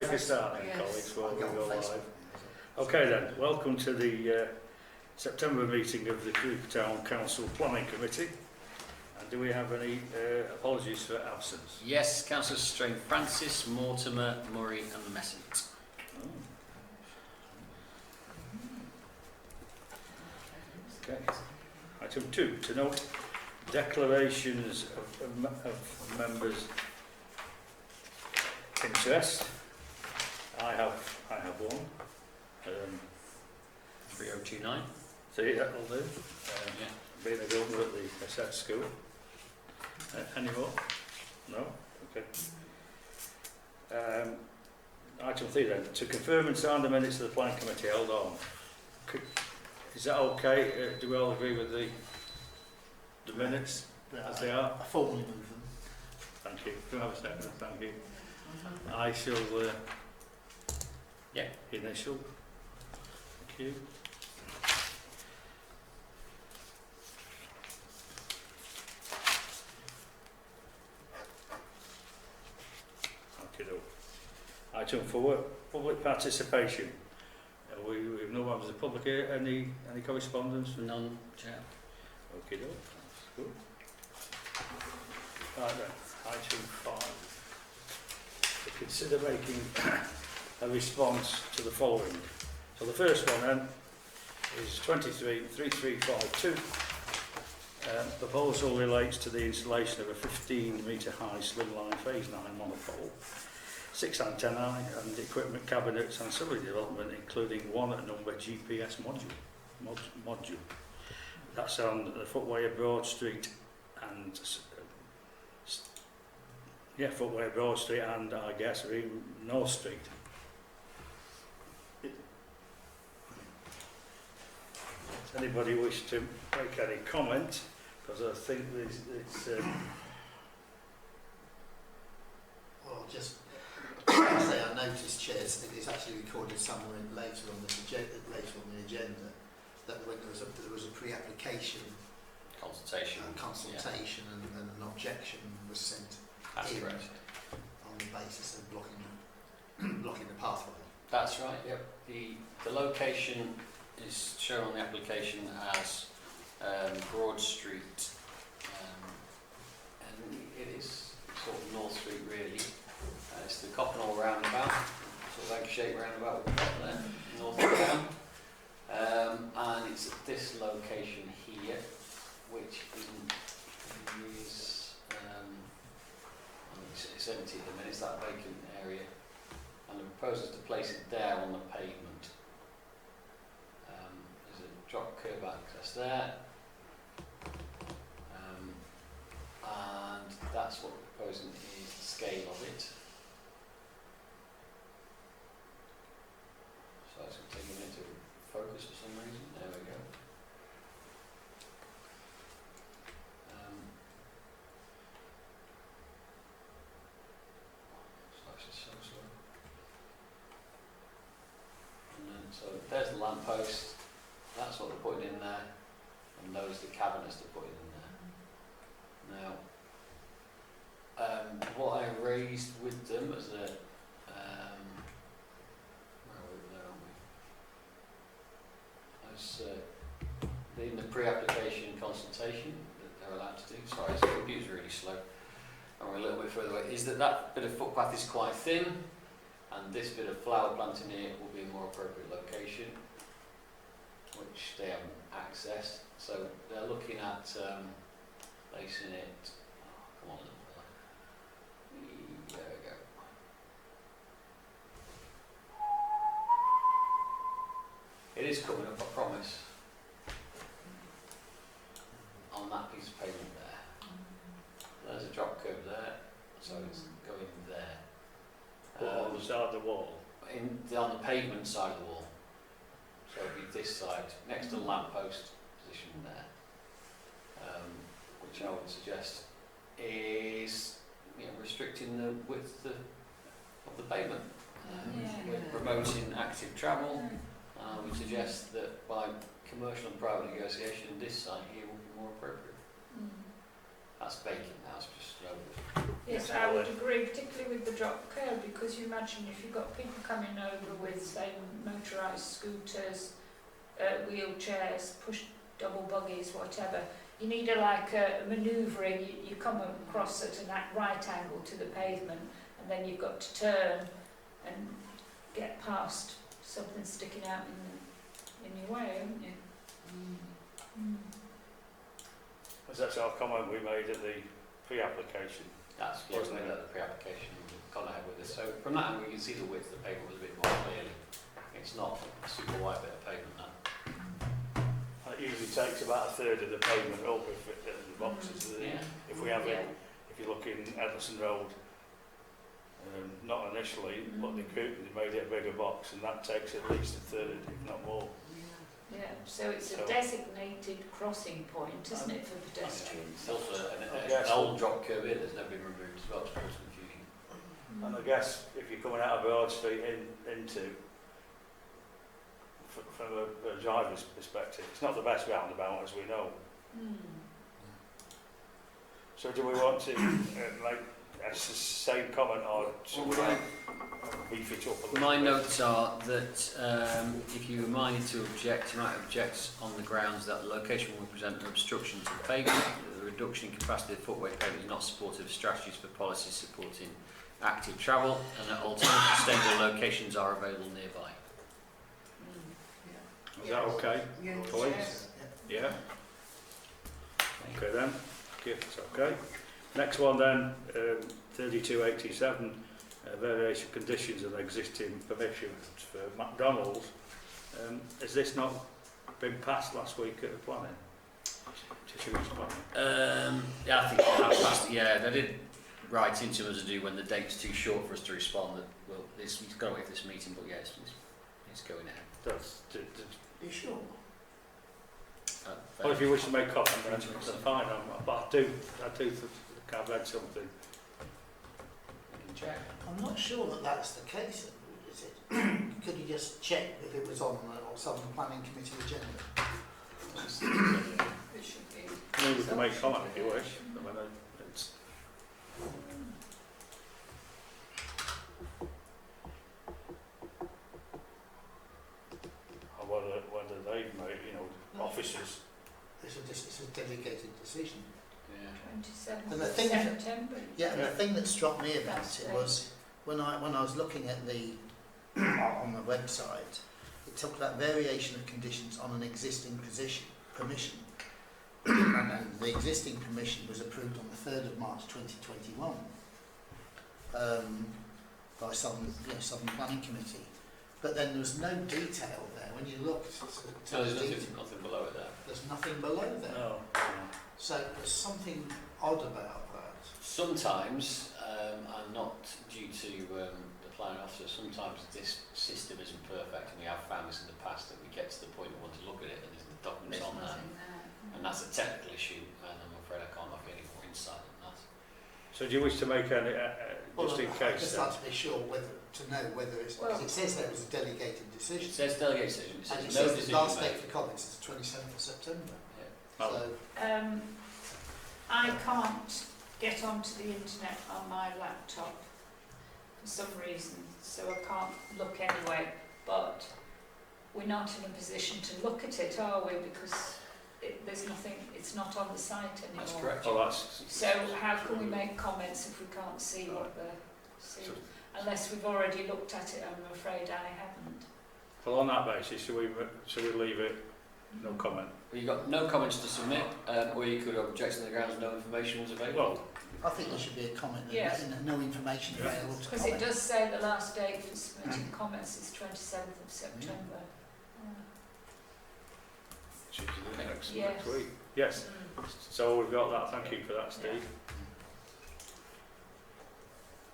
If you start then, Yes. colleagues, before we I'll go on Facebook. live. Okay then, welcome to the September meeting of the Cooper Town Council Planning Committee. And do we have any apologies for absence? Yes, Councillors Strange Francis, Mortimer, Murray and Messent. Oh. Okay. Item 2, to note declarations of members' interest. I have one. 3029. See, that'll do. Yeah. Being a governor at the Essex School. Any more? No? Okay. Item 3 then. To confirm and sign the minutes of the Planning Committee held on. Is that okay? Do we all agree with the minutes as they are? I formally move them. Thank you. Do I have a second? Thank you. I shall initial. Thank you. Item 4, public participation. We have no members of the public here. Any correspondence? None, Chair. Okay, that's good. Right then, item 5. To consider making a response to the following. So the first one then is 233352. Proposal relates to the installation of a 15-metre high slimline phase 9 monopole, 6 antennae and equipment cabinets and ancillary development, including one number GPS module. That's on the footway of Broad Street and footway of Broad Street and I guess North Street. Does anybody wish to make any comment? Because I think it's Well, just I say I noticed, Chairs, that it's actually recorded somewhere later on the agenda that when there was a pre-application Consultation. consultation and an objection was sent That's in correct. on the basis of blocking the pathway. That's right, yep. The location is shown on the application as Broad Street, and it is sort of North Street really. It's the Coppenhall roundabout, sort of egg-shaped roundabout we've got there, north of town. And it's at this location here, which is it's empty at the minute, it's that vacant area. And the proposal is to place it there on the pavement. There's a drop curb access there. And that's what we're proposing is the scale of it. So it's going to take a minute to focus for some reason. There we go. So slow. And then, so there's the lamppost. That's what they're putting in there, and those are the cabinets they're putting in there. Now, what I raised with them as a where are we there, aren't we? As in the pre-application consultation that they're allowed to do. Sorry, the computer's really slow. And we're a little bit further away. Is that bit of footpath is quite thin, and this bit of flower planting here will be a more appropriate location, which they haven't accessed. So they're looking at placing it. Oh, come on, little fella. There we go. It is coming up, I promise. On that piece of pavement there. There's a drop curb there, so it's going there. on the side of the wall. On the pavement side of the wall. So it'll be this side, next to the lamppost position there. Which I would suggest is restricting the width of the pavement. We're promoting active travel. We suggest that by commercial and private negotiation, this site here will be more appropriate. That's vacant now, it's just slowly. Yes, I would agree, particularly with the drop curb, because you imagine if you've got people coming over with, say, motorised scooters, wheelchairs, push double buggies, whatever, you need a manoeuvring, you come across at a right angle to the pavement, and then you've got to turn and get past something sticking out in your way, haven't you? That's our comment we made at the pre-application. That's Wasn't clearly it? the pre-application, we've gone ahead with this. So from that angle, you can see the width of the pavement was a bit more clearly. It's not a super wide bit of pavement now. And it usually takes about a third of the pavement up if the boxes. Yeah. If we have Yeah. it, if you look in Edison Road, not initially, but they made it a bigger box, and that takes at least a third, if not more. Yeah, so it's a So- designated crossing point, isn't it, for pedestrians? It's also Yes. an old drop curb here that's never been removed as well, to cause confusion. And I guess if you're coming out of Broad Street into, from a driver's perspective, it's not the best roundabout, as we know. So do we want to make a same comment, or should we beef it up a little My bit? notes are that if you were minded to object, you might object on the grounds that the location will present an obstruction to the pavement, that the reduction in capacity of the footway pavement is not supportive of strategies for policies supporting active travel, and that alternative sustainable locations are available nearby. Is that okay? Colleagues? Yes. Yeah? Okay then, it's okay. Next one then, 3287, variation conditions of existing permissions for McDonald's. Has this not been passed last week at the planning? Yeah, I think they have passed it. Yeah, they did write into us to do when the date's too short for us to respond. That well, it's got to wait for this meeting, but yes, it's going ahead. That's, You sure? well, if you wish to make comment, then that's fine. But I do think I've read something. We can check. I'm not sure that that's the case, is it? Could you just check if it was on some planning committee agenda? It should be. I mean, we can make comment if you wish. I mean, it's, or whether they've made, officers. It's a dedicated decision. Yeah. 27th And the of thing- September. Yeah, and the thing that struck me about That's it right. was when I was looking at the on the website, it talked about variation of conditions on an existing permission. And the existing permission was approved on the 3rd of March 2021 by Southern Planning Committee. But then there was no detail there. When you look at No, there's the detail, nothing below it there. there's nothing below there. No. So there's something odd about that. Sometimes, and not due to the planning officer, sometimes this system isn't perfect, and we have found this in the past that we get to the point we want to look at it and there's the documents There's on there. nothing there. And that's a technical issue, and I'm afraid I can't offer any more insight than that. So do you wish to make any, just in I'd case just then? like to be sure to know whether it's, Well- because it says there was a delegated It decision. says delegate decision, it And says it no says the decision last made. date for comments is the 27th of September. Yeah. Oh. So, I can't get onto the internet on my laptop for some reason, so I can't look anyway. But we're not in a position to look at it, are we? Because there's nothing, it's not on the site anymore. That's correct. Oh, that's... So how can we make comments if we can't see what they're seeing? So- Unless we've already looked at it, I'm afraid I haven't. Well, on that basis, should we leave it, no comment? Well, you've got no comments to submit, or you could object on the grounds no information was available. Well, I think there should be a comment that Yes. no information Yeah. available to Because it comment. does say the last date for submitting comments is 27th of September. which is the next Yes. week. Yes, Mm. so we've got that. Thank you for that, Steve.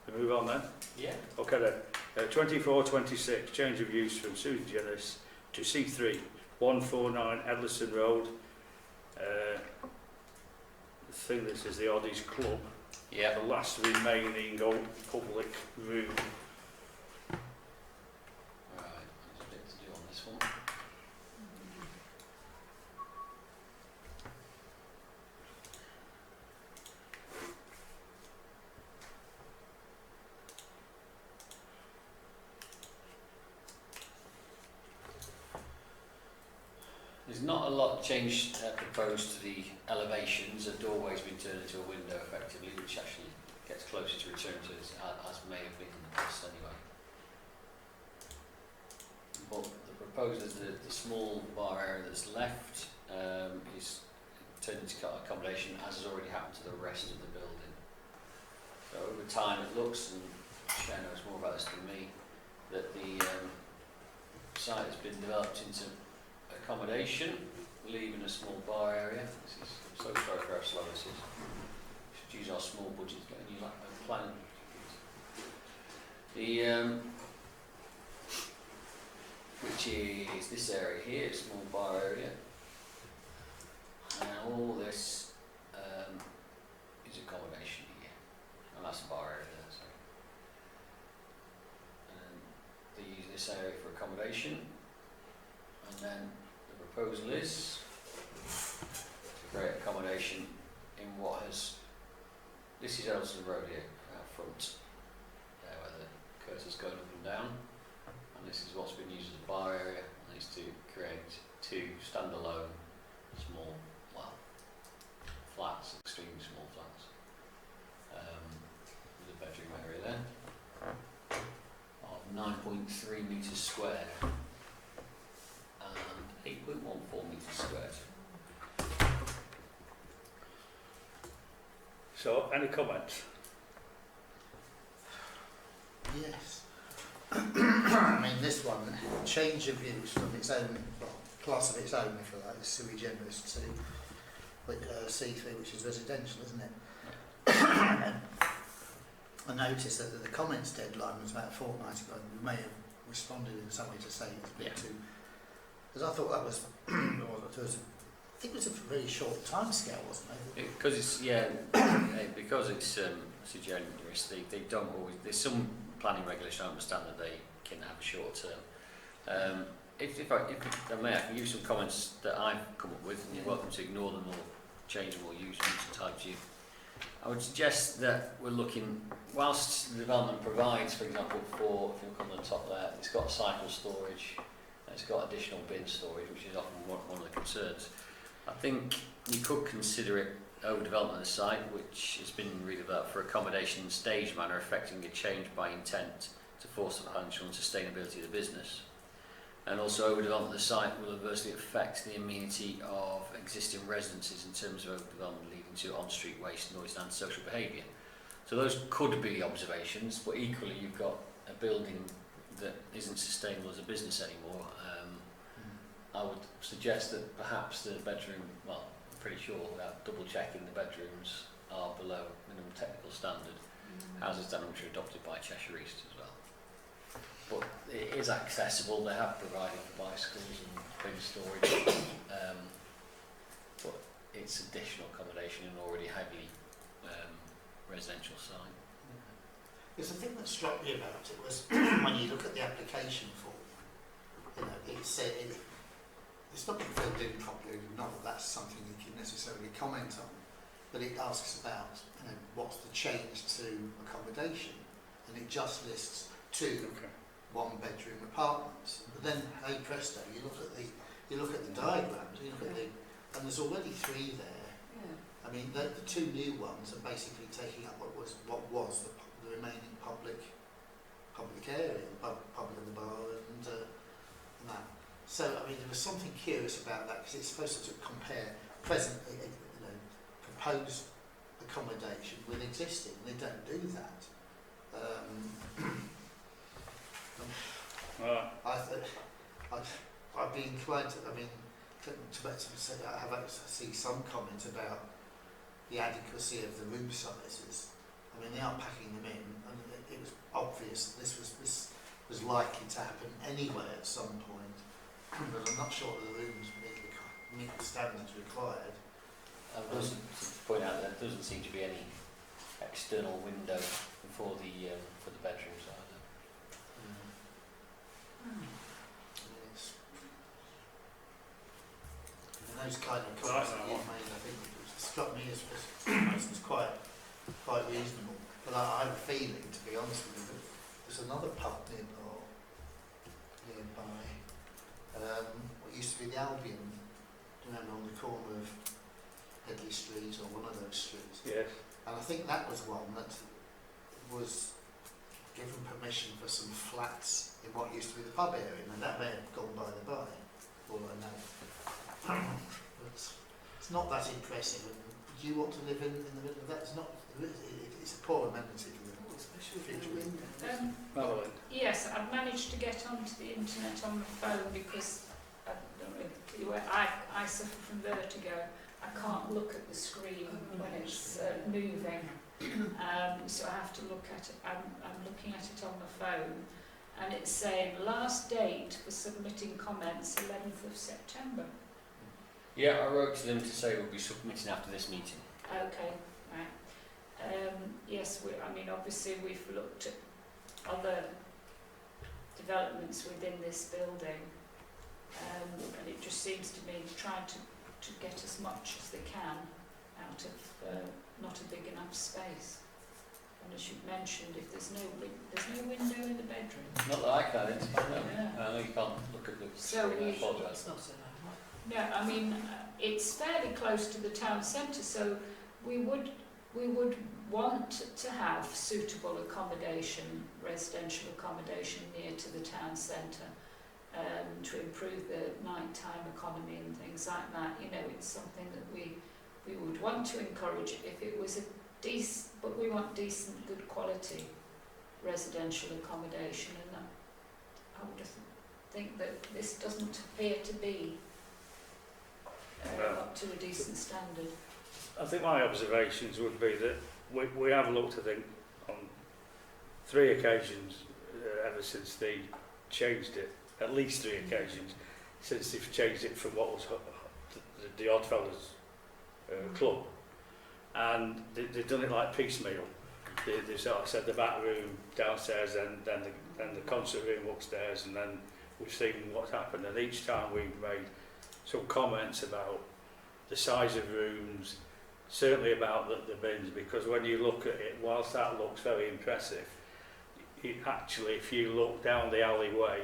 We move on then. Yeah. Okay then. 2426, change of use from Susan Jennis to C3, 149 Edlison Road. I think this is the Oddies Club, Yeah. the last remaining old public room. Right, there's a bit to do on this one. There's not a lot changed proposed to the elevations. A doorway's been turned into a window effectively, which actually gets closer to return to as may have been in the past anyway. But the proposal is that the small bar area that's left is turned into accommodation, as has already happened to the rest of the building. So over time it looks, and Cher knows more about this than me, that the site has been developed into accommodation, leaving a small bar area. This is, I'm so sorry for how slow this is. We should use our small budget to get a new plan. The which is this area here, small bar area, and all this is accommodation here, and that's a bar area there. Sorry. And they use this area for accommodation, and then the proposal is to create accommodation in what has, this is Elston Road here, out front, there where the cursor's going up and down, and this is what's been used as a bar area, and it's to create two standalone small, well, flats, extremely small flats, with a bedroom area there of 9.3 metres squared and 8.14 metres squared. So, any comments? Yes. I mean, this one, change of use from its own, well, class of its own, if you like, is sui generis to C3, which is residential, isn't it? I noticed that the comments deadline was about a fortnight ago. We may have responded in some way to say it's a bit too, because I thought that was, I think it was a very short time scale, wasn't it? Because it's, because it's sui generis, they don't always, there's some planning regulation I understand that they can have a short term. If I may, I can use some comments that I've come up with, and you're welcome to ignore them or change them or use them to type to you. I would suggest that we're looking, whilst the development provides, for example, for, if you look on the top there, it's got cycle storage, and it's got additional bin storage, which is often one of the concerns. I think you could consider it overdevelopment of the site, which has been redeveloped for accommodation in a staged manner, affecting a change by intent to force the financial and sustainability of the business. And also overdevelopment of the site will adversely affect the amenity of existing residences in terms of overdevelopment leading to on-street waste, noise and social behaviour. So those could be observations, but equally you've got a building that isn't sustainable as a business anymore. I would suggest that perhaps the bedroom, well, I'm pretty sure without double checking, the bedrooms are below minimum technical standard. Houses standard which are adopted by Cheshire East as well. But it is accessible, they have provided for bicycles and bin storage, but it's additional accommodation in an already heavily residential site. Because the thing that struck me about it was when you look at the application form, you know, it's not been filled in properly, not that that's something you can necessarily comment on, but it asks about, you know, what's the change to accommodation, and it just lists two one-bedroom apartments. But then, hey presto, you look at the diagrams, you look at and there's already three there. I mean, the two new ones are basically taking up what was the remaining public area, the public of the bar and that. So, I mean, there was something curious about that, because it's supposed to compare presently, you know, proposed accommodation with existing. They don't do that. I'd be inclined to, I mean, to say, I see some comment about the adequacy of the room sizes. I mean, they are packing them in, and it was obvious this was likely to happen anyway at some point. But I'm not sure that the rooms meet the standards required. I would also point out that there doesn't seem to be any external window for the bedrooms either. Yes. And those kind of comments that you've made, I think, struck me as quite reasonable. But I have a feeling, to be honest with you, that there's another pub nearby. What used to be the Albion around on the corner of Headley Street or one of those streets. Yes. And I think that was one that was given permission for some flats in what used to be the pub area. Now that may have gone by the by, all I know. But it's not that impressive. And do you want to live in the middle of that? It's not. It's a poor amenity for the future. Madeline. Yes, I've managed to get onto the internet on the phone because I don't really, I suffer from vertigo. I can't look at the screen when it's moving, so I have to look at it. I'm looking at it on the phone, and it's saying last date for submitting comments 11th of September. Yeah, I wrote to them to say we'll be submitting after this meeting. Okay, right. Yes, I mean obviously we've looked at other developments within this building, and it just seems to me trying to get as much as they can out of not a big enough space. And as you've mentioned, if there's no window in the bedroom. Not that I can identify, no. Yeah. I know you can't look at the So screen, I we- apologise. No, I mean it's fairly close to the town centre, so we would want to have suitable accommodation, residential accommodation near to the town centre, to improve the nighttime economy and things like that. You know, it's something that we would want to encourage if it was a decent, but we want decent, good quality residential accommodation, and I would think that this doesn't appear to be up to a decent standard. I think my observations would be that we have looked, I think, on 3 occasions ever since they changed it, at least 3 occasions, since they've changed it from what was the Oddfellows club. And they've done it like piecemeal. They sort of said the back room downstairs, and then the concert room upstairs, and then we've seen what's happened. And each time we've made some comments about the size of rooms, certainly about the bins, because when you look at it, whilst that looks very impressive, actually, if you look down the alleyway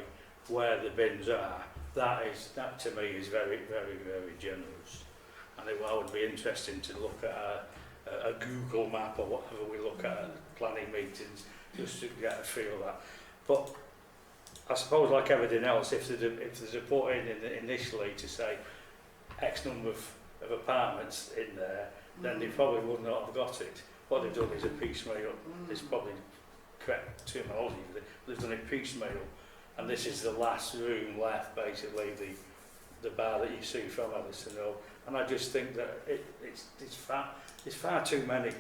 where the bins are, that to me is very, very, very generous. And I would be interesting to look at a Google map or whatever we look at planning meetings, just to get a feel of that. But I suppose, like everything else, if there's a put in initially to say X number of apartments in there, then they probably would not have got it. What they've done is a piecemeal. It's probably correct terminology. They've done it piecemeal, and this is the last room left, basically the bar that you see from Ellison Road. And I just think that it's far too many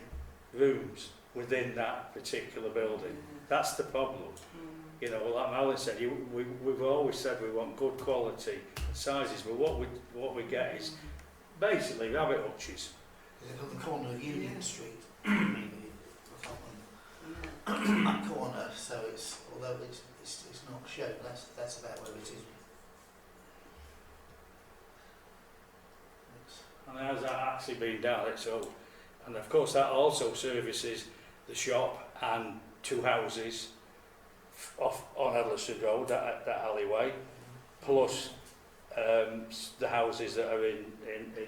rooms within that particular building. That's the problem. You know, like Alan said, we've always said we want good quality sizes, but what we get is basically rabbit hutches. Is it on the corner of Union Street? Maybe that corner. So it's, although it's not shown, that's about where it is. And how's that actually been done? So, and of course that also services the shop and 2 houses off on Ellison Road, that alleyway, plus the houses that are in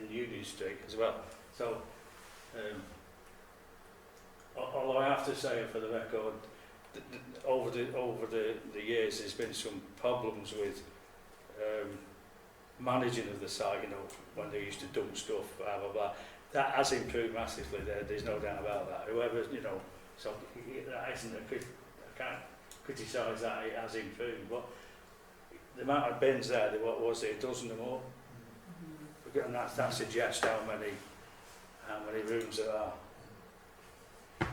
Union Street as well. So, although I have to say, for the record, over the years there's been some problems with managing of the site, you know, when they used to dump stuff, blah blah blah. That has improved massively there's no doubt about that. Whoever, you know, so that isn't I can't criticise that it has improved, but the amount of bins there, what was it, a dozen or more? And that suggests how many rooms there are. I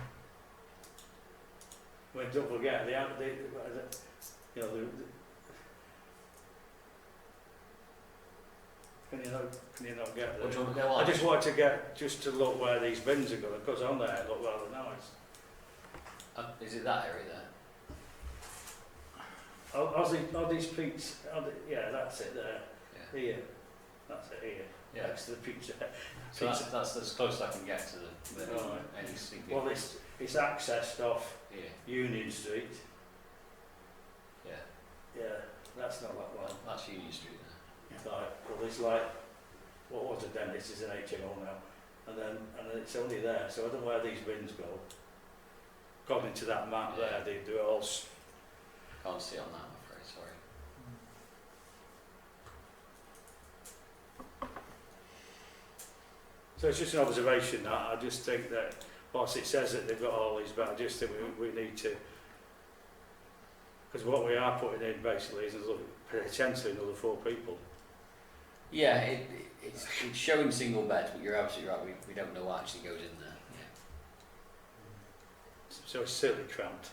mean, don't forget you know, can you not get What do there? you want to go on? I just wanted to get to look where these bins are going, because on there it look rather nice. Is it that area there? Are these peaks? Yeah, that's it there. Yeah. Here, that's it here. Yeah. Next to the pizza. So that's as close as I can get to the Right. any sleeping. Well, it's accessed off Here. Union Street. Yeah. Yeah, that's not that Well, well. that's Union Street there. Right, well, it's like what was a dentist is an HMO now, and then it's only there, so I don't know where these bins go. According to that map Yeah. there, they're all Can't see on that, I'm afraid, sorry. so it's just an observation that I just think that whilst it says that they've got all these, but I just think we need to, because what we are putting in basically is potentially another 4 people. Yeah, it's showing single beds, but you're absolutely right, we don't know what actually goes in there. Yeah. So it's certainly cramped.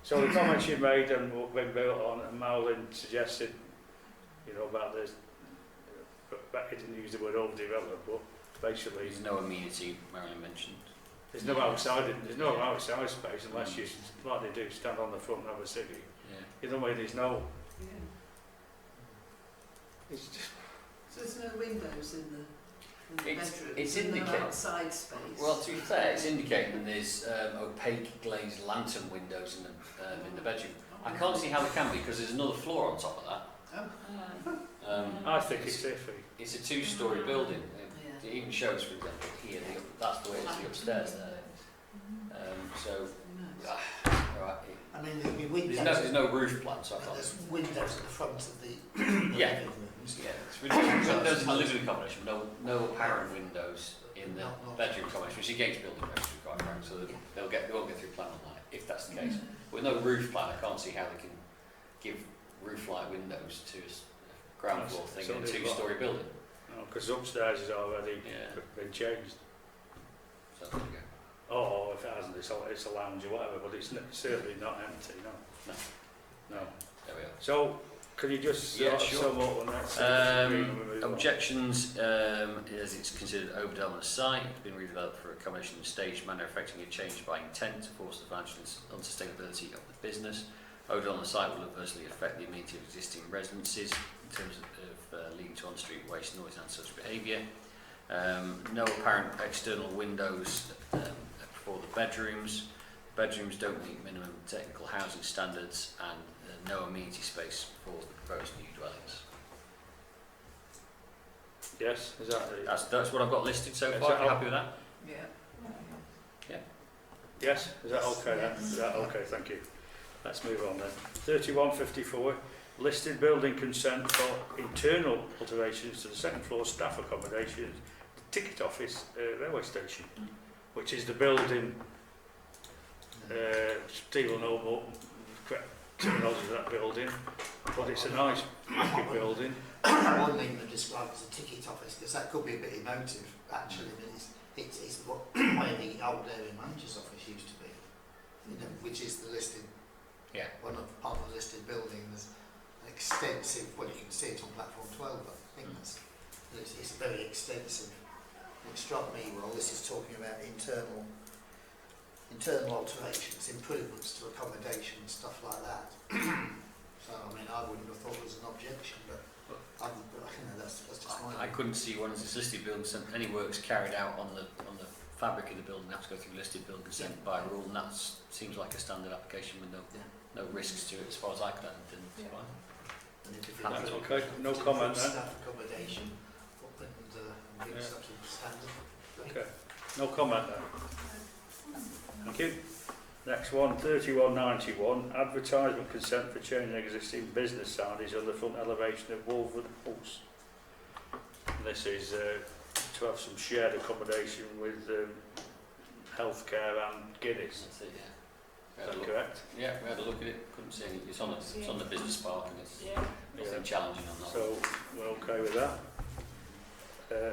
So the comments you made and what been built on, and Marilyn suggested, you know, about this, but he didn't use the word overdevelopment, but basically There's no amenity, Marilyn mentioned. there's no outside space unless you, like they do, stand on the front and have a ciggy. Yeah. You know what I mean? There's no, Yeah. it's just, So there's no windows in the It's- bedrooms, it's and no indicated- outside space. Well, to be fair, it's indicating that there's opaque glazed lantern windows in the bedroom. I can't see how they can be because there's another floor on top of that. I think it's iffy. It's a 2-storey building. Yeah. It even shows, for example, here, that's the way it's the upstairs there. So, No. right, I mean, there'll be windows. there's no roof plan, so I There's thought. windows at the front of the Yeah. living rooms. Yeah, it's windows in the living accommodation, no apparent windows in the Not- bedroom accommodation, which is against building regs, to be quite frank, so they won't get through plan on that, if that's the case. With no roof plan, I can't see how they can give roof-like windows to a ground floor thing in a Something 2-storey building. Because upstairs is already Yeah. been changed. So there you go. Oh, if it hasn't, it's a lounge or whatever, but it's certainly not empty, no. No. No. There we are. So, can you just Yeah, sort of sure. sum up on that? Objections as it's considered overdevelopment of site, it's been redeveloped for accommodation in a staged manner affecting a change by intent to force the financial unsustainability of the business. Overdevelopment of the site will adversely affect the amenity of existing residences in terms of leading to on-street waste, noise and such behaviour. No apparent external windows for the bedrooms. Bedrooms don't meet minimum technical housing standards, and no amenity space for the proposed new dwellings. Yes, is that it? That's what I've got listed so Is far. that Are you all? happy with that? Yeah. Yes, is that okay then? Is that okay, thank you. Let's move on then. 3154, listed building consent for internal alterations to the second floor staff accommodation, the ticket office, railway station, which is the building, Stephen Noble, correct terminology of that building, but it's a nice looking building. One thing that described as a ticket office, because that could be a bit emotive, actually. I mean, it's what where the old area manager's office used to be, you know, which is the listed, one of part of the listed building. There's an extensive, well, you can see it on platform 12, I think it's very extensive. It struck me, well, this is talking about internal alterations, improvements to accommodation, stuff like that. So, I mean, I wouldn't have thought it was an objection, but that's just my I couldn't see one as listed building consent. Any works carried out on the fabric of the building have to go through listed building consent by rule, and that seems like a standard application with no risks to it as far as I could understand. And if you That's look okay, no comment then. staff accommodation, and Yeah. such a standard. Okay, no comment then. Thank you. Next one, 3191, advertisement consent for changing existing business signage on the front elevation of Wolford House. This is to have some shared accommodation with healthcare and Guinness. That's it, Is that correct? Yeah, we had a look at it. Couldn't see any. It's on the business park, and it's Yeah. nothing challenging on that. So we're okay with that.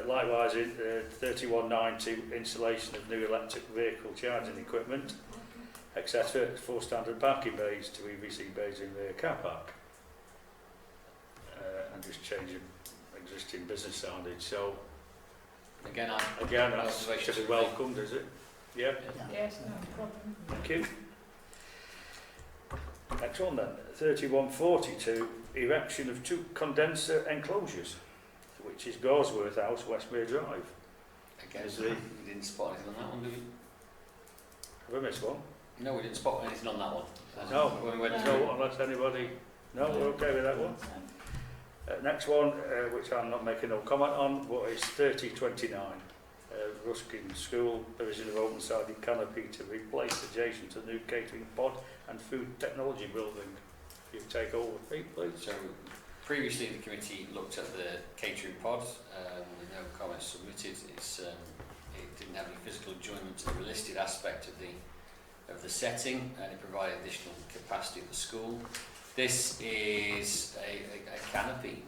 Likewise, 3190, installation of new electric vehicle charging equipment, etc. for standard parking bays to EVC bays in the car park. And just changing existing business signage. So Again, that's to be welcomed, is it? Yeah. Yes, no problem. Thank you. Next one then, 3142, erection of 2 condenser enclosures, which is Gawsworth House, Westmere Drive. Again, Is we it- didn't spot anything on that one, did we? Have I missed one? No, we didn't spot anything on that one. No. When we went No. through. No, unless anybody... No, we're okay with that one. Next one, which I'm not making no comment on, but it's 3029. Ruskin School, provision of open-sided canopy to replace adjacent to the new catering pod and food technology building. If you take over, Pete, please. So previously the committee looked at the catering pod, with no comments submitted. It didn't have any physical enjoyment to the listed aspect of the setting, and it provided additional capacity at the school. This is a canopy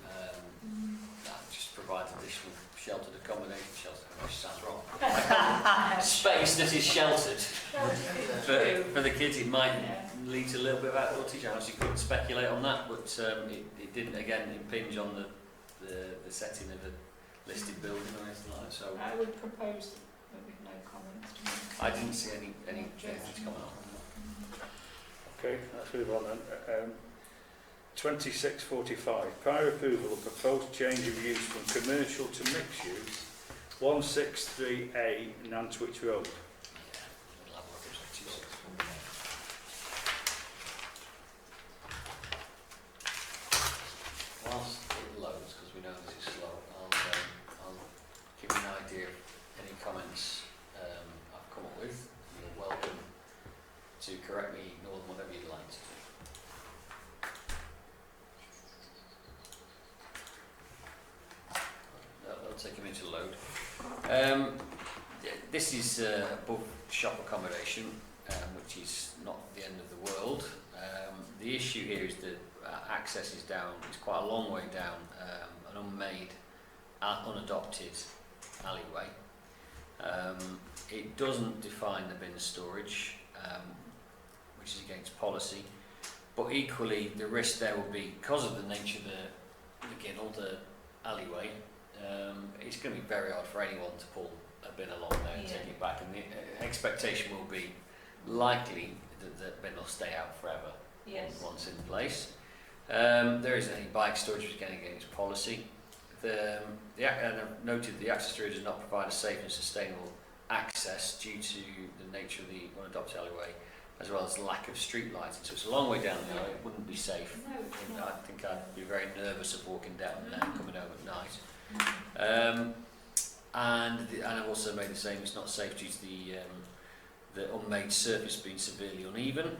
that just provides additional sheltered accommodation. Which sounds wrong. Space that is sheltered. For the kids, it might lead to a little bit of outdoor teaching. I obviously couldn't speculate on that, but it didn't again impinge on the setting of a listed building or anything like that. So I would propose that with no comments to make. I didn't see anything to comment on. Okay, let's move on then. 2645. Prior approval of proposed change of use from commercial to mixed use. 163A Nantwich Road. Whilst it loads, because we know this is slow, I'll give you an idea of any comments I've come up with. You're welcome to correct me, ignore them, whatever you'd like to do. I'll take them into load. This is above shop accommodation, which is not the end of the world. The issue here is that access is down, it's quite a long way down an unmade, unadopted alleyway. It doesn't define the bin storage, which is against policy, but equally the risk there will be, because of the nature of the ginnel, the alleyway, it's going to be very hard for anyone to pull a bin along there and take it back, and the expectation will be likely that the bin will stay out forever once in place. There isn't any bike storage, which is again against policy. And I've noted the access road does not provide a safe and sustainable access due to the nature of the unadopted alleyway, as well as the lack of street lighting. So it's a long way down there, it wouldn't be safe. No, I think I'd be very nervous of walking down there and coming home at night. And I've also made the same, it's not safe due to the unmade surface being severely uneven.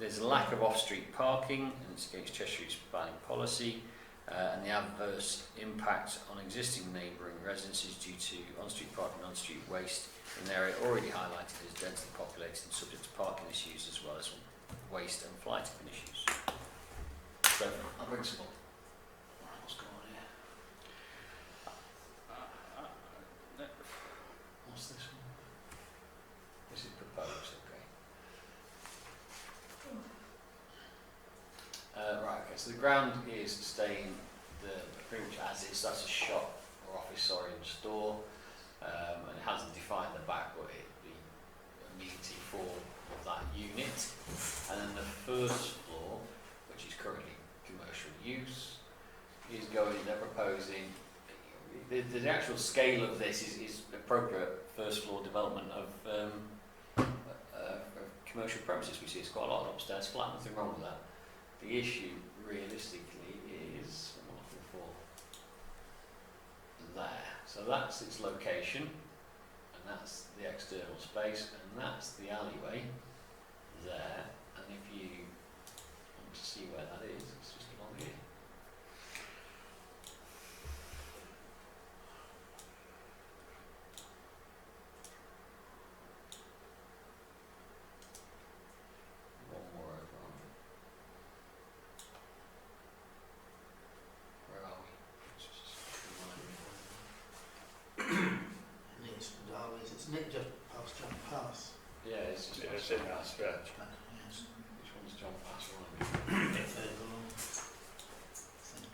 There's a lack of off-street parking, and it's against Cheshire's planning policy, and the adverse impact on existing neighbouring residences due to on-street parking and on-street waste in an area already highlighted as densely populated and subject to parking issues, as well as waste and flight issues. So I'll bring some up. What's going on here? What's this one? This is proposed, okay. Right, okay, so the ground is staying pretty much as is. That's a shop or office, and store, and it hasn't defined the back, but the amenity for that unit. And then the first floor, which is currently commercial use, is they're proposing, the actual scale of this is appropriate first floor development of commercial premises. We see it's quite a lot of upstairs flat, nothing wrong with that. The issue realistically is, what I'm looking for, there. So that's its location, and that's the external space, and that's the alleyway there. And if you want to see where that is, it's just along here. One more over on. Where are we? Just remind me. It's Darley's, isn't it? Just past John Pass. Yeah, it's just It's in that stretch. Yes. Which one's John Pass? A bit further along, I think.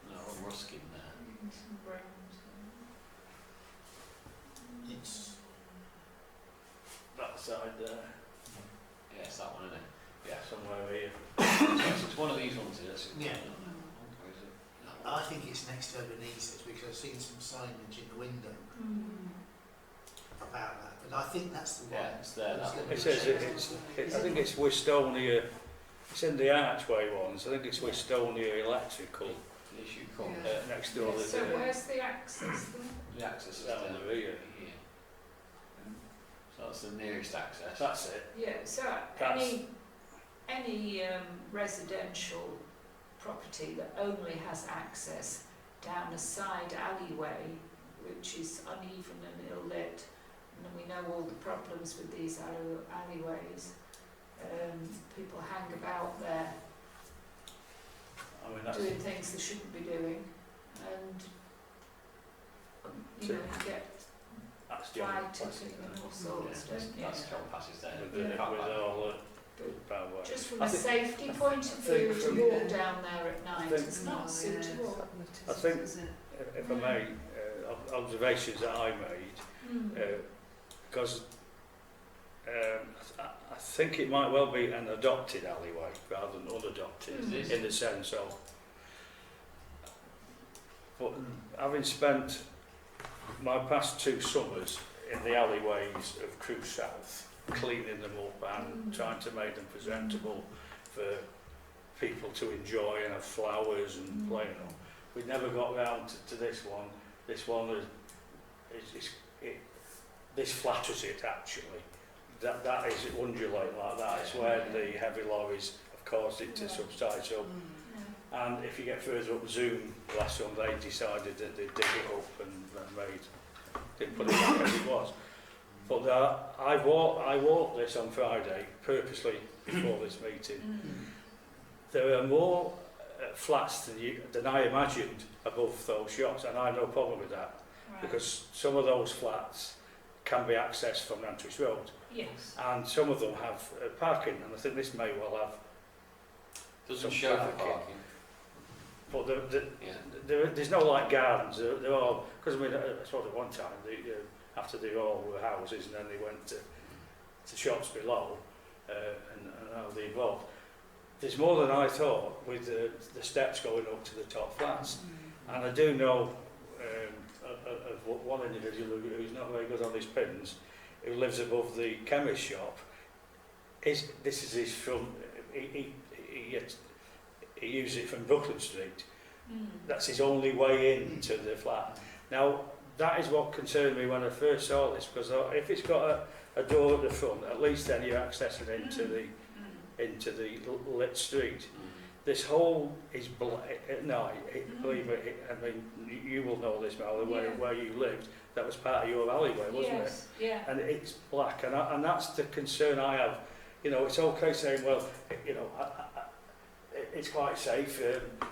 No, Ruskin there. Some browns. It's That side there, Yeah, it's that one, isn't it? Yeah. somewhere here. So it's one of these ones here. That's it. Yeah. Or is it that one? I think it's next to Ebenezer's, because I've seen some signage in the window about that, but I think that's the one. Yeah, it's there. That one. It says I think it's Wistonia. It's in the archway ones. I think it's Wistonia Electrical. the issue called. Yeah. next door. Yeah, there's so a- where's the access then? The access is Down down the rear. here. So that's the nearest access. That's it. Yeah, so any residential property that only has access down a side alleyway, which is uneven and ill-lit, and we know all the problems with these alleyways, people hang about there I mean, that's, doing things they shouldn't be doing, and you know, you get that's the fly only place, tipping isn't and it? all sorts, don't you? That's John passes there. With, Yeah. with all But the power. just from I a think- safety point of think view, from- to walk down there at night, think- it's not suitable. I think- Is it? If I may, observations that I made, Mm. because I think it might well be an adopted alleyway rather than unadopted, Mm. in the sense of, but having spent my past 2 summers in the alleyways of Crewe South, cleaning them up and trying to make them presentable for people to enjoy and have flowers and playing on, we never got round to this one. This one this flatters it actually. That is undulating like that. It's where the heavy lorries have caused it to Yeah. subside. So, Yeah. and if you get further up Zoom, last one they decided that they'd dig it up and didn't put it back as it was. But I walked this on Friday purposely before this meeting. Mm. There are more flats than I imagined above those shops, and I have no problem with that. Right. Because some of those flats can be accessed from Nantwich Road, Yes. and some of them have parking, and I think this may well have. Doesn't some show for parking. parking. But Yeah. there's no like gardens. They're all, because I mean, I suppose at one time after they all were houses, and then they went to shops below, and now they evolved. There's more than I thought with the steps going up to the top flats, and I do know of one individual who's not very good on his pins, who lives above the chemist shop. This is his front. He uses it from Brooklyn Street. Mm. That's his only way into the flat. Now that is what concerned me when I first saw this, because if it's got a door at the front, at least then you're accessing into the lit street. This whole is at night. Believe me, I mean, you will know this, Mal, where you lived. That was part of your alleyway, wasn't Yes, yeah. it? And it's black, and that's the concern I have. You know, it's okay saying, well, you know, it's quite safe.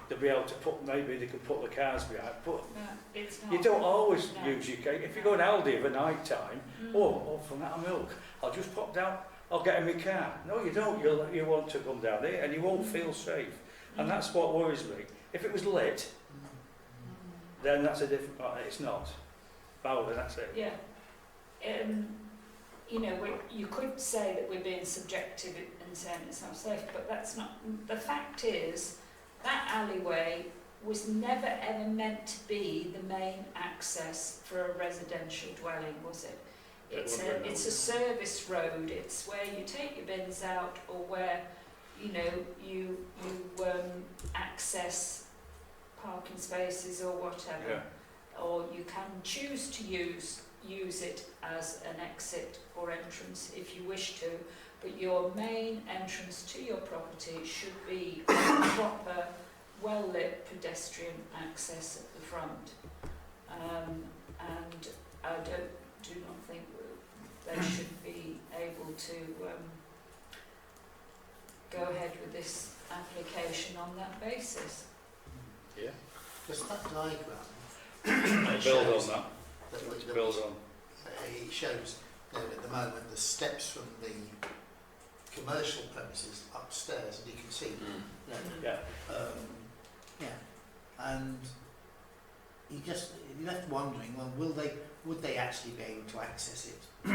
They'll be able to maybe they can put the cars behind, but No, it's not. you don't always No. use your cake. If you go in Aldi of a night time, from that milk, I'll just pop down. I'll get in my car. No, you don't. You want to come down here, and you won't feel safe. And that's what worries me. If it was lit, then that's a different. It's not. Well, then that's it. Yeah. You know, you could say that we're being subjective and saying it's not safe, but that's not. The fact is, that alleyway was never ever meant to be the main access for a residential dwelling, was it? It's a service road. It's where you take your bins out, or where, you know, you access parking spaces or whatever. Yeah. Or you can choose to use it as an exit or entrance if you wish to, but your main entrance to your property should be proper, well-lit pedestrian access at the front. And I do not think they should be able to go ahead with this application on that basis. Yeah. Just that diagram. Build on that. that Build on. it shows at the moment the steps from the commercial premises upstairs, and you can see, Yeah. yeah, and you're left wondering, well, would they actually be able to access it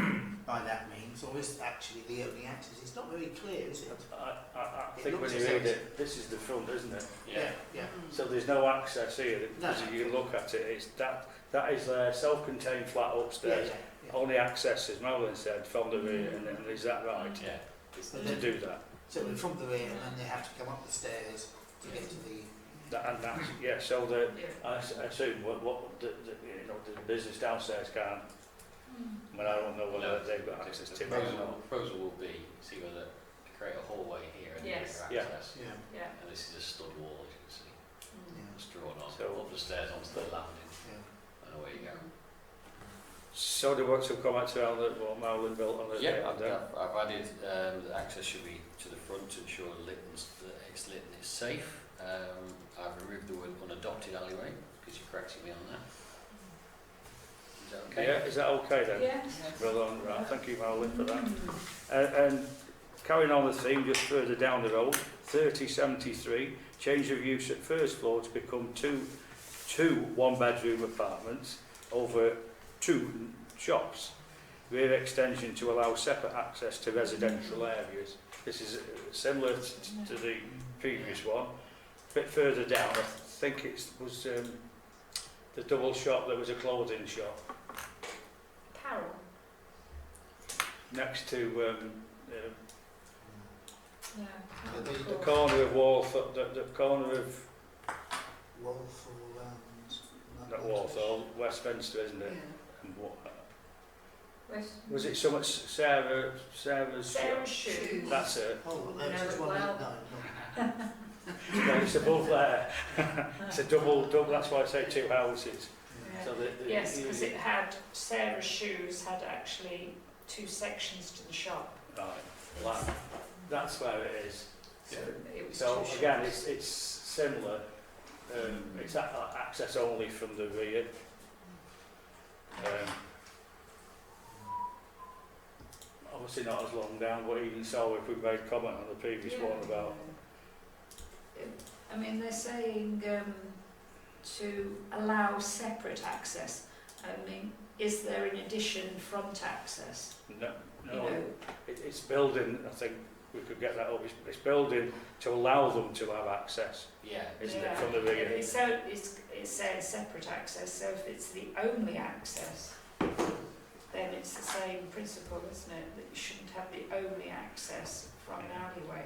by that means, or is it actually the only access? It's not very clear, is it? I It think when looks you as though read it's- it, this is the front, isn't it? Yeah. Yeah. So there's no access here. No. As you look at it, it's that is their self-contained flat upstairs. Only access, as Marilyn said, from the rear, and is that right? Yeah. To do that. So from the rear, and then they have to come up the stairs to get to the And that's, yeah, so the, Yeah. I assume what the business downstairs can't, I mean, I don't know whether they've got access to it or not. proposal will be, see whether to create a hallway here and Yes. for Yeah. access. Yeah. Yeah. And this is a stud wall, as you can see. Mm. It's drawn on, So- up the stairs onto the landing, Yeah. and away you go. So they want some comments around what Marilyn built on the Yeah, I've day. I've added that access should be to the front to ensure that it's lit and it's safe. I've removed the word unadopted alleyway because you're correcting me on that. Is that okay? Yeah, is that okay then? Yes. Well done, right, thank you Marilyn for that. Mm. And carrying on the theme, just further down the road, 3073, change of use at first floor to become two one-bedroom apartments over 2 shops. Rear extension to allow separate access to residential areas. This is similar to the previous one. A bit further down, I think it was the double shop, there was a clothing shop Carol. next to Yeah. the corner of Walthall, the corner of Walthall and... not Walthall, Westminster, isn't it? Yeah. And what, West. was it so much Sarah's Sarah's shoes. That's it. Oh, No, there's one well- no. No, it's above there. It's a double, that's why I say 2 houses. Yeah. So Yes, because it had Sarah's shoes had actually 2 sections to the shop. Right, like, that's where it is. So it was So 2 again, shops. it's similar. It's access only from the rear. Obviously not as long down, but even so, if we made comment on the previous Yeah. one about I mean, they're saying to allow separate access. I mean, is there in addition front access? no, You know, it's building. I think we could get that up. It's building to allow them to have access, Yeah. isn't yeah. it, from the rear? It says separate access, so if it's the only access, then it's the same principle, isn't it? That you shouldn't have the only access from an alleyway.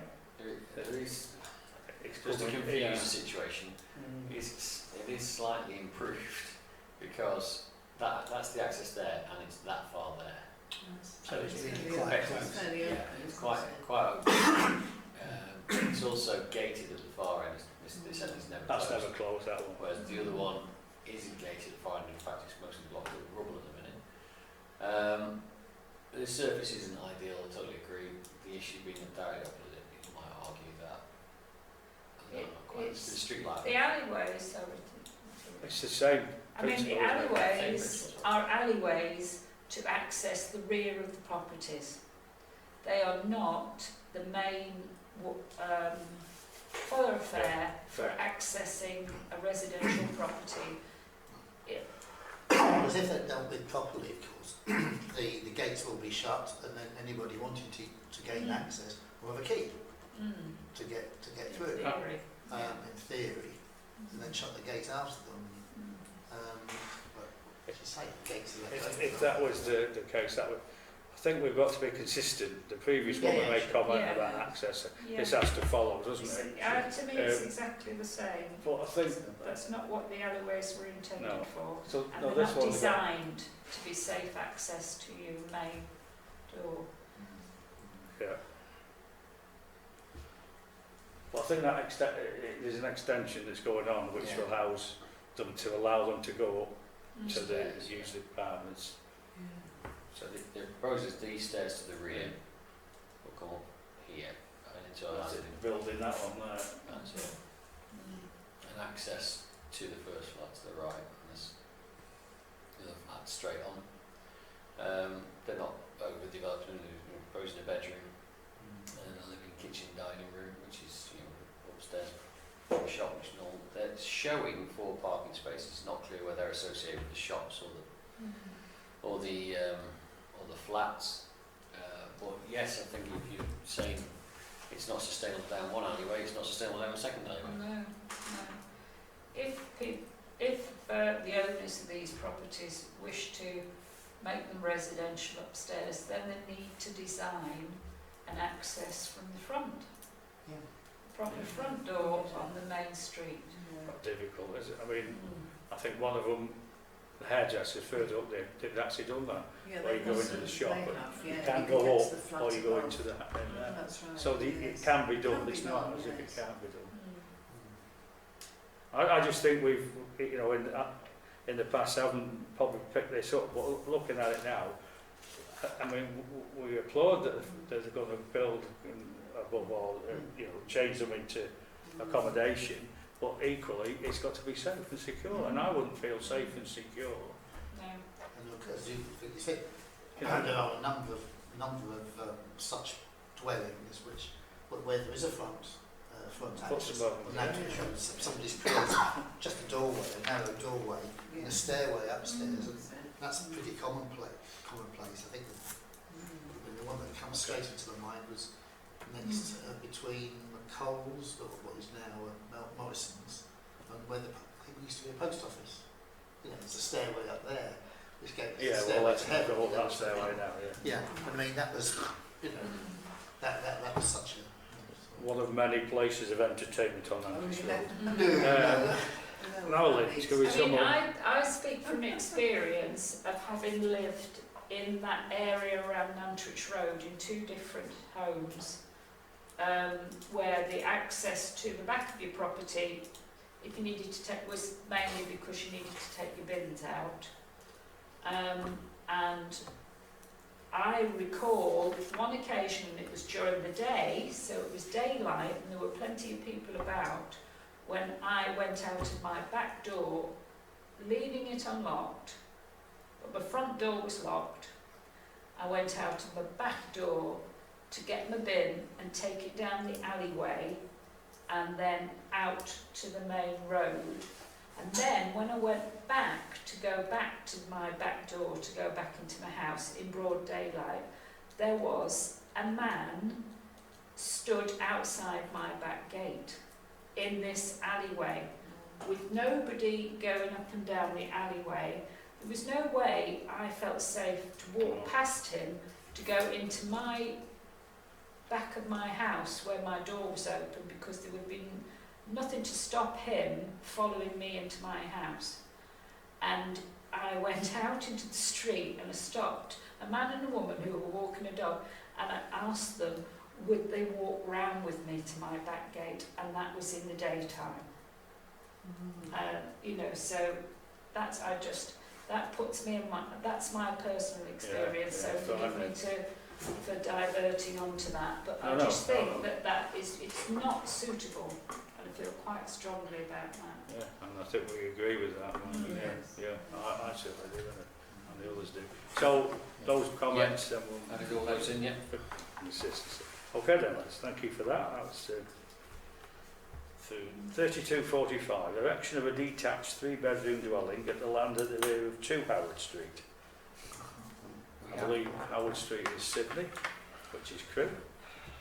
There is, It's just to coming- confuse yeah. the situation, it is slightly improved because that's the access there and it's that far there. So it's really fairly quite open. close. It's fairly Yeah, open, it's isn't it? quite open. It's also gated at the far end. This end is never That's closed. never closed, that one. Whereas the other one isn't gated at the far end. In fact, it's mostly blocked with rubble at the minute. The surface isn't ideal. I totally agree. The issue being the direct opposite, you might argue that. I don't know quite. It's the street light. The alleyways are... It's the same. I mean, the principle, isn't it? alleyways are alleyways to access the rear of the properties. They are not the main thoroughfare for accessing a residential property. Because if they're dealt with properly, of course, the gates will be shut, and then anybody wanting to gain access will have a key to get In through. theory. In theory, and then shut the gates after them. But as you say, the gates are left If open. that was the case, that would, I think we've got to be consistent. The previous one we Yeah, made sure. comment Yeah. about access. Yeah. This has to follow, doesn't It's- it? to me, it's Um, exactly the same. But I think That's not what the alleyways were intended No. for. so. And No, they're this not one's got, designed to be safe access to your main door. yeah. Well, I think that there's an extension that's going on which Yeah. will house them to allow them to go up to the Stairs, use the apartments. Yeah. So the proposes these stairs to the rear will come up here and into a That's landing. it, building that one there. That's it. And access to the first flat to the right, and there's the other flat straight on. They're not overdeveloped, they're proposing a bedroom and a living kitchen dining room, which is upstairs for a shop, which is normal. They're showing 4 parking spaces, not clear whether they're associated with the shops or the flats. But yes, I think if you're saying it's not sustainable down one alleyway, it's not sustainable down a second alleyway. No, no. If the owners of these properties wish to make them residential upstairs, then they need to design an access from the front. Yeah. proper front door on the main street. Not difficult, is it? I mean, I think one of them, the hairdresser further up there, they've actually done that. Yeah, Where you go into the shop, they but have, you yeah, can can go get to up the flat or you go above. into the in there. That's right. So yes. it can be done, Can be it's not done, as if it yes. can't be done. I just think we've, you know, in the past haven't probably picked this up, but looking at it now, I mean, we applaud that they're going to build, above all, you know, change them into accommodation, but equally it's got to be safe and secure, and I wouldn't feel safe and secure. No. And look, as you said, You know, there are a number of such dwellings where there is a front access. Football, An entrance, somebody's created just a doorway, a narrow doorway, and a stairway upstairs, and that's pretty commonplace. I think the one that comes straight into the mind was next between McColl's, or what is now Morrison's, and where I think it used to be a post office. You know, there's a stairway up there, which goes yeah, stairway well, to heaven. all that stairway now, yeah. Yeah, I mean that was, you know, that was such a. One of many places of entertainment on Andrews Road. Now, Lynn, it's going to be I mean, someone. I speak from experience of having lived in that area around Nantwich Road in 2 different homes, where the access to the back of your property, if you needed to take, was mainly because you needed to take your bins out. And I recall one occasion, and it was during the day, so it was daylight and there were plenty of people about, when I went out of my back door, leaving it unlocked, but my front door was locked. I went out of my back door to get my bin and take it down the alleyway and then out to the main road. And then when I went back to go back to my back door to go back into my house in broad daylight, there was a man stood outside my back gate in this alleyway with nobody going up and down the alleyway. There was no way I felt safe to walk past him to go into my back of my house where my door was open, because there would have been nothing to stop him following me into my house. And I went out into the street and I stopped a man and a woman who were walking a dog, and I asked them would they walk round with me to my back gate, and that was in the daytime. You know, so that's that puts me in my, that's my personal experience. Yeah, so forgive me for diverting onto that, but I No, just no, think no. that it's not suitable, and I feel quite strongly about that. Yeah, and I think we agree with that one. Yes. Yeah, I certainly do, and the others do. So those comments, then we'll Added all those in, yeah. insist. Okay then, let's thank you for that. That's 3245, erection of a detached 3-bedroom dwelling at the land at the rear of 2 Howard Street. I believe Howard Street is Sydney, which is Crewe.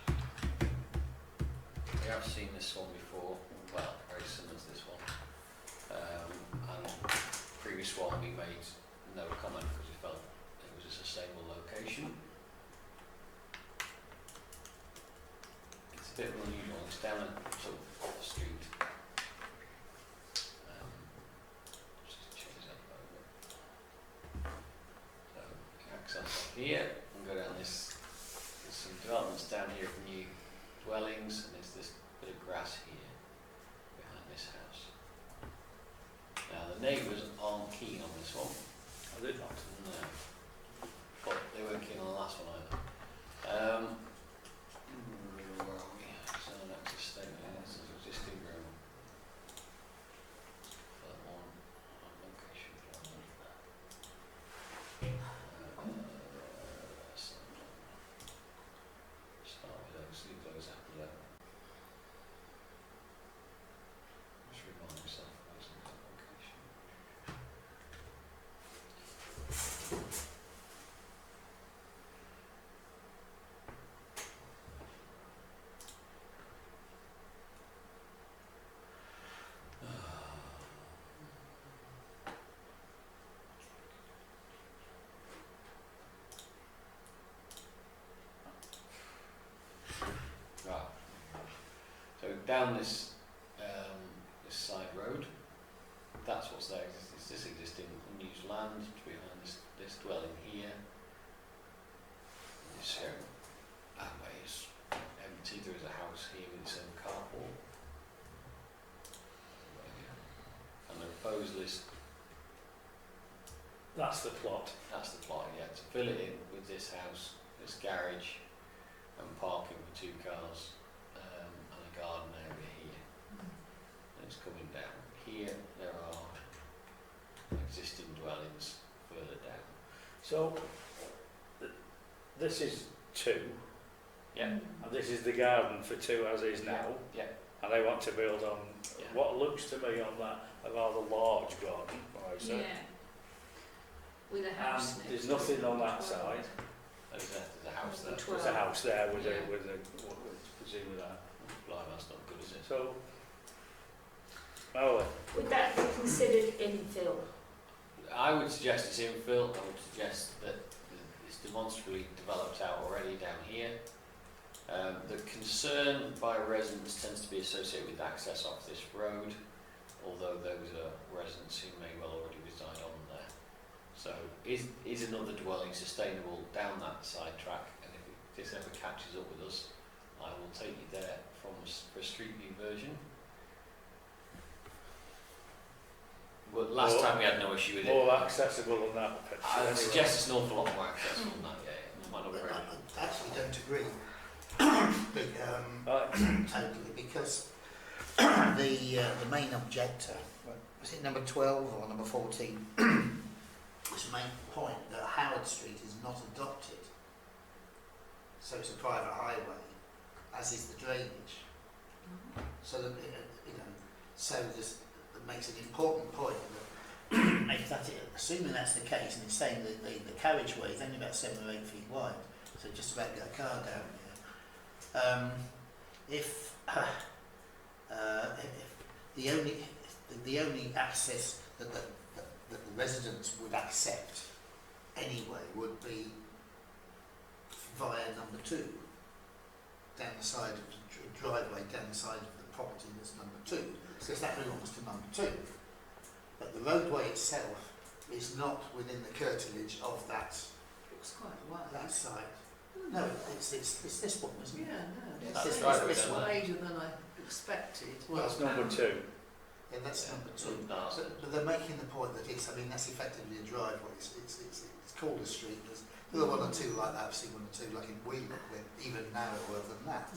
We have seen this one before, well, very similar to this one. And previous one we made no comment because we felt it was a sustainable location. It's a bit unusual, it's down a sort of street. Just change that a bit. So, access up here and go down this. There's some developments down here for new dwellings, and there's this bit of grass here behind this house. Now the neighbours aren't keen on this one. I did not. No. But they weren't keen on the last one either. Where are we? So that's a statement. This is existing room. That one. Location. Start with those. Leave those after that. Just remind myself where's the location. down this this side road, that's what's there. It's this existing unused land behind this dwelling here. This way is empty. There is a house here with its own carport. And the proposal is, That's the plot. that's the plot, yeah, to fill it in with this house, this garage, and parking for 2 cars, and a garden area here. And it's coming down. Here there are existing dwellings further down. So, this is 2, Yeah. and this is the garden for 2 as is now, Yeah. and they want to build on Yeah. what looks to me on that a rather large garden, right, so. Yeah. With a house And next there's to nothing it. on that side. There's a house there. The There's a house there with Yeah. a what would presume that. Blimey, that's not good, is it? So, well, Would that be considered infill? I would suggest it's infill. I would suggest that it's demonstrably developed out already down here. The concern by residents tends to be associated with access off this road, although those are residents who may well already reside on there. So is another dwelling sustainable down that side track? And if this ever catches up with us, I will take you there for a street view version. But last time we had no issue with it. more accessible than that picture. I would anyway. suggest it's an awful lot more accessible than that, yeah. Might not be very- I actually don't agree. Right. Totally, because the main objector, was it number 12 or number 14, was to make the point that Howard Street is not adopted. So it's a private highway, as is the drainage. So that, so this that makes an important point that if that is, assuming that's the case, and it's saying that the carriageway is only about 7 or 8 feet wide, so just about get a car down here. If the only access that the residents would accept anyway would be via number 2, down the side of the driveway, down the side of the property that's number 2, because that belongs to number 2. But the roadway itself is not within the curtilage of that Looks quite wide. side. No, it's this one, isn't it? Yeah, no. That's It's right, it's isn't it? wider than I expected. Well, That's number 2. Yeah, that's number 2. No. But they're making the point that that's effectively a driveway. It's called a street. There are 1 or 2 like that. I've seen 1 or 2 like in Wheelock, they're even narrower than that.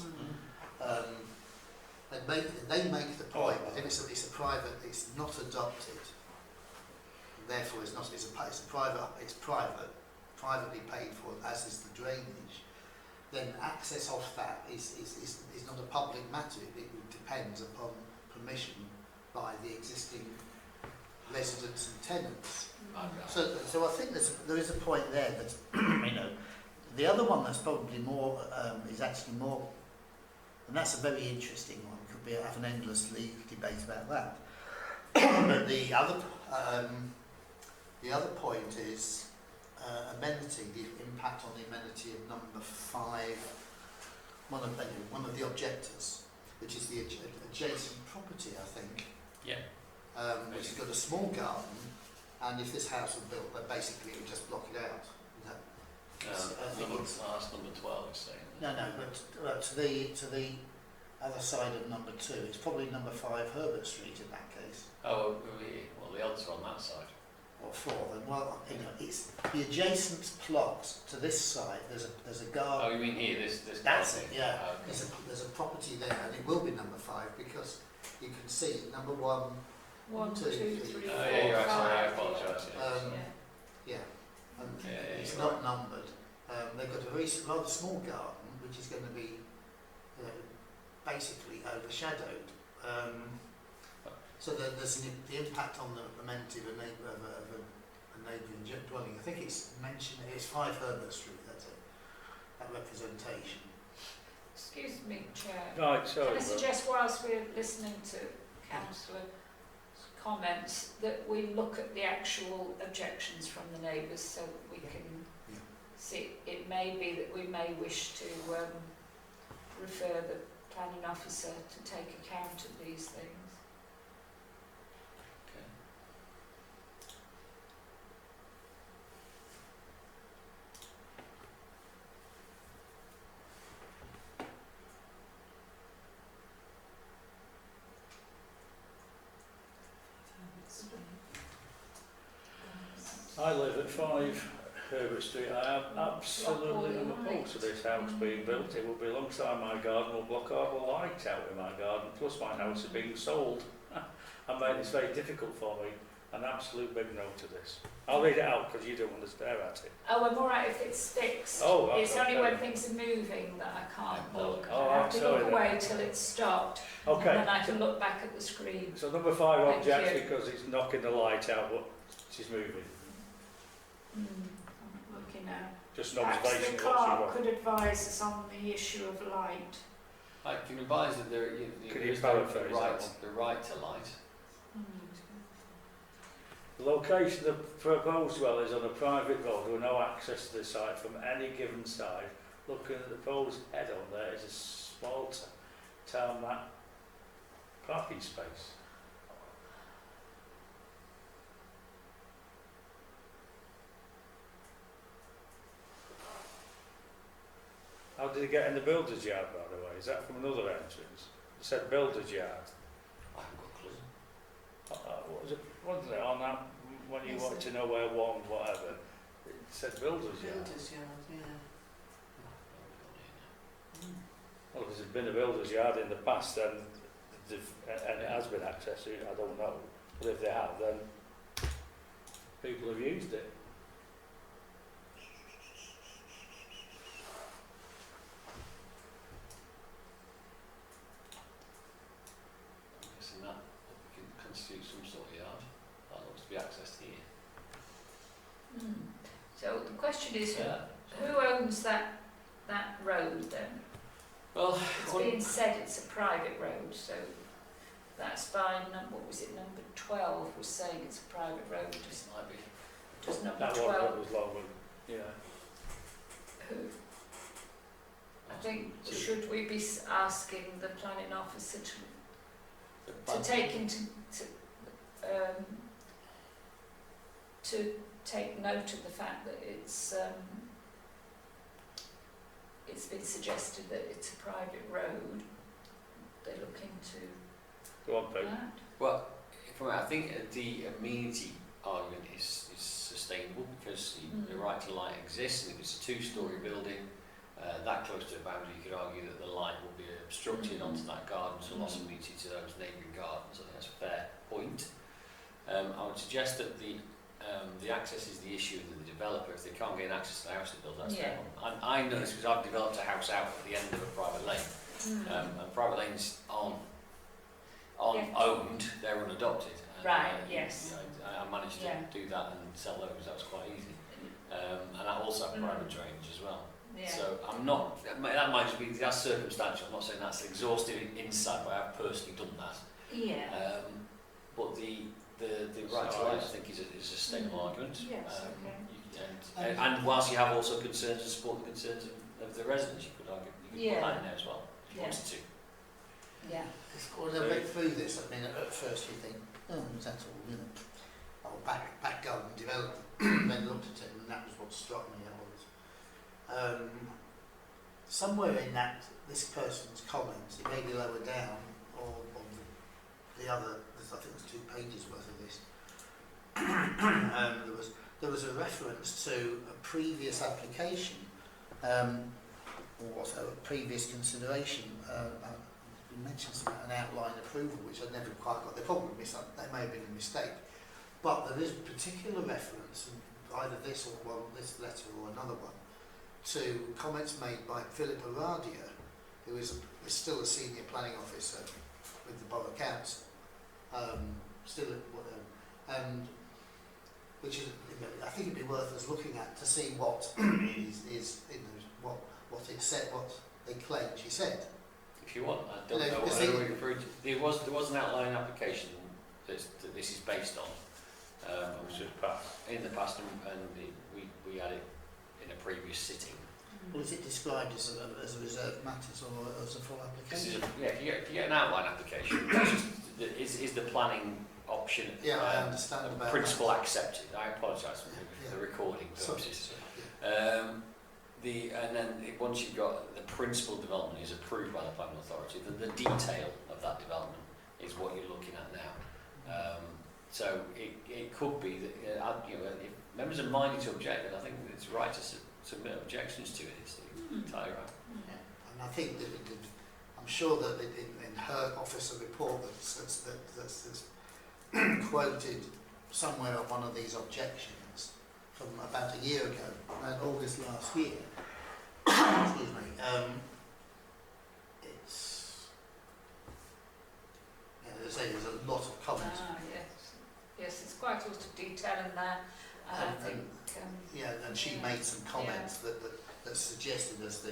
They make the point that if it's a private, it's not adopted. Therefore, it's privately paid for, as is the drainage. Then access off that is not a public matter. It depends upon permission by the existing residents and tenants. So I think there is a point there that the other one that's probably more is actually more, and that's a very interesting one. Could be have an endless debate about that. But the other point is amenity, the impact on the amenity of number 5. One of the objectors, which is the adjacent property, I think. Yeah. Which has got a small garden, and if this house was built, then basically it would just block it out. That's number 12 is saying. No, but to the other side of number 2, it's probably number 5 Herbert Street in that case, Oh, well, the others are on that side. or 4. Then it's the adjacent plot to this side. There's a garden. Oh, you mean here, this That's garden? it, yeah. Oh, okay. There's a property there, and it will be number 5 because you can see number 1. 1, 2, 3, 4, Oh, yeah, you're right, sorry, I 5. apologise. Yeah. Yeah. And Yeah, it's you're not numbered. They've got a very rather small garden, which is going to be basically overshadowed. So there's the impact on the amenity of a neighbouring dwelling. I think it's mentioned. It's 5 Herbert Street. That's it. That representation. Excuse me, Chair. Right, sorry. Can I suggest, whilst we're listening to Councillor comments, that we look at the actual objections from the neighbours so that we can see. It may be that we may wish to refer the planning officer to take account of these things. Okay. I live at 5 Herbert Street. I am absolutely unopposed to this house being built. It will be alongside my garden, will block all the light out in my garden, plus my house is being sold. I made this very difficult for me. An absolute big no to this. I'll read it out because you don't want to stare at it. Oh, I'm alright if it's fixed. Oh, it's okay. only when things are moving that I can't look. Oh, I I'm have to sorry look then. away till it's stopped, Okay. and then I can look back at the screen. So number 5 Thank objects you. because it's knocking the light out, but she's moving. I'm looking now. Just an Perhaps observation the of what she clerk wants. could advise us on the issue of light. I can advise that there, Could there you is paraphrase that the right to light. The location of the proposed well is on a private road with no access to the site from any given side. Looking at the proposed head on there is a small tarmac parking space. How did it get in the builder's yard, by the way? Is that from another entrance? It said builder's yard. I haven't got a clue. What was it? Wasn't it on that when you Yes, wanted sir. to know where one, whatever? It said builder's yard. Builder's yard, yeah. Well, if there's been a builder's yard in the past, then and it has been accessed to it, I don't know. But if they have, then people have used it. I'm guessing that can constitute some sort of yard. That looks to be accessed here. So the question is, Yeah. who owns that road then? Well, It's being said it's a private road, so that's by what was it? Number 12 was saying it's a private road. this might be. Does number That one 12 that was long, yeah. who? I think should we be asking the planning officer to take to take note of the fact that it's been suggested that it's a private road. They're looking to Go on, Pete. that. Well, I think the amenity argument is sustainable because the right to light exists, and if it's a two-storey building that close to a boundary, you could argue that the light will be obstructed onto that garden, so loss of amenity to those neighbouring gardens. I think that's a fair point. I would suggest that the access is the issue of the developer. If they can't gain access to the house they build, that's their problem. I know this because I've developed a house out at the end of a private lane, and private lanes aren't owned, they're unadopted. And, Right, yes. I managed to do that and sell those, that was quite easy. And I also have private drainage as well. Yeah. So I'm not, that might just be, that's circumstantial, I'm not saying that's exhaustive insight, but I have personally done that. Yeah. But the right to light, I think, is a sustainable argument. Yes, And whilst you have also concerns to support the concerns of the residents, you could argue, you could put that in there as well, if you wanted to. Yeah. When I read through this, I mean, at first you think, oh, that's all, you know, back garden development. Then looked at it, and that was what struck me. Somewhere in that, this person's comments, it may be lower down, or on the other, I think there's 2 pages worth of this. There was a reference to a previous application, or also a previous consideration. You mentioned an outline approval, which I never quite got. They probably they may have been a mistake, but there is a particular reference, either this or this letter or another one, to comments made by Philip Aradia, who is still a senior planning officer with the Borough Council, and which is, I think it'd be worth us looking at to see what is what it said, what they claim she said. If you want, I don't know what we're referring to. There was an outline application that this is based on. Which is passed. In the past, and we had it in a previous sitting. Or is it described as a reserved matters or as a full This is application? if you get an outline application, that's just, is the planning option Yeah, I understand about principle that. accepted? I apologise for Yeah, the yeah. recording Sorry, purposes. sorry, And then once you've got the principal development is approved by the planning authority, the detail of that development is what you're looking at now. So it could be that if members are minded to object, then I think it's right to submit objections to it. It's entirely right. yeah. And I think that I'm sure that in her officer report that's quoted somewhere on one of these objections from about a year ago, August last year. Excuse me. It's as I say, there's a lot of comments. Yes, there's quite a lot of detail in there. And I think, And she made some comments that suggested as the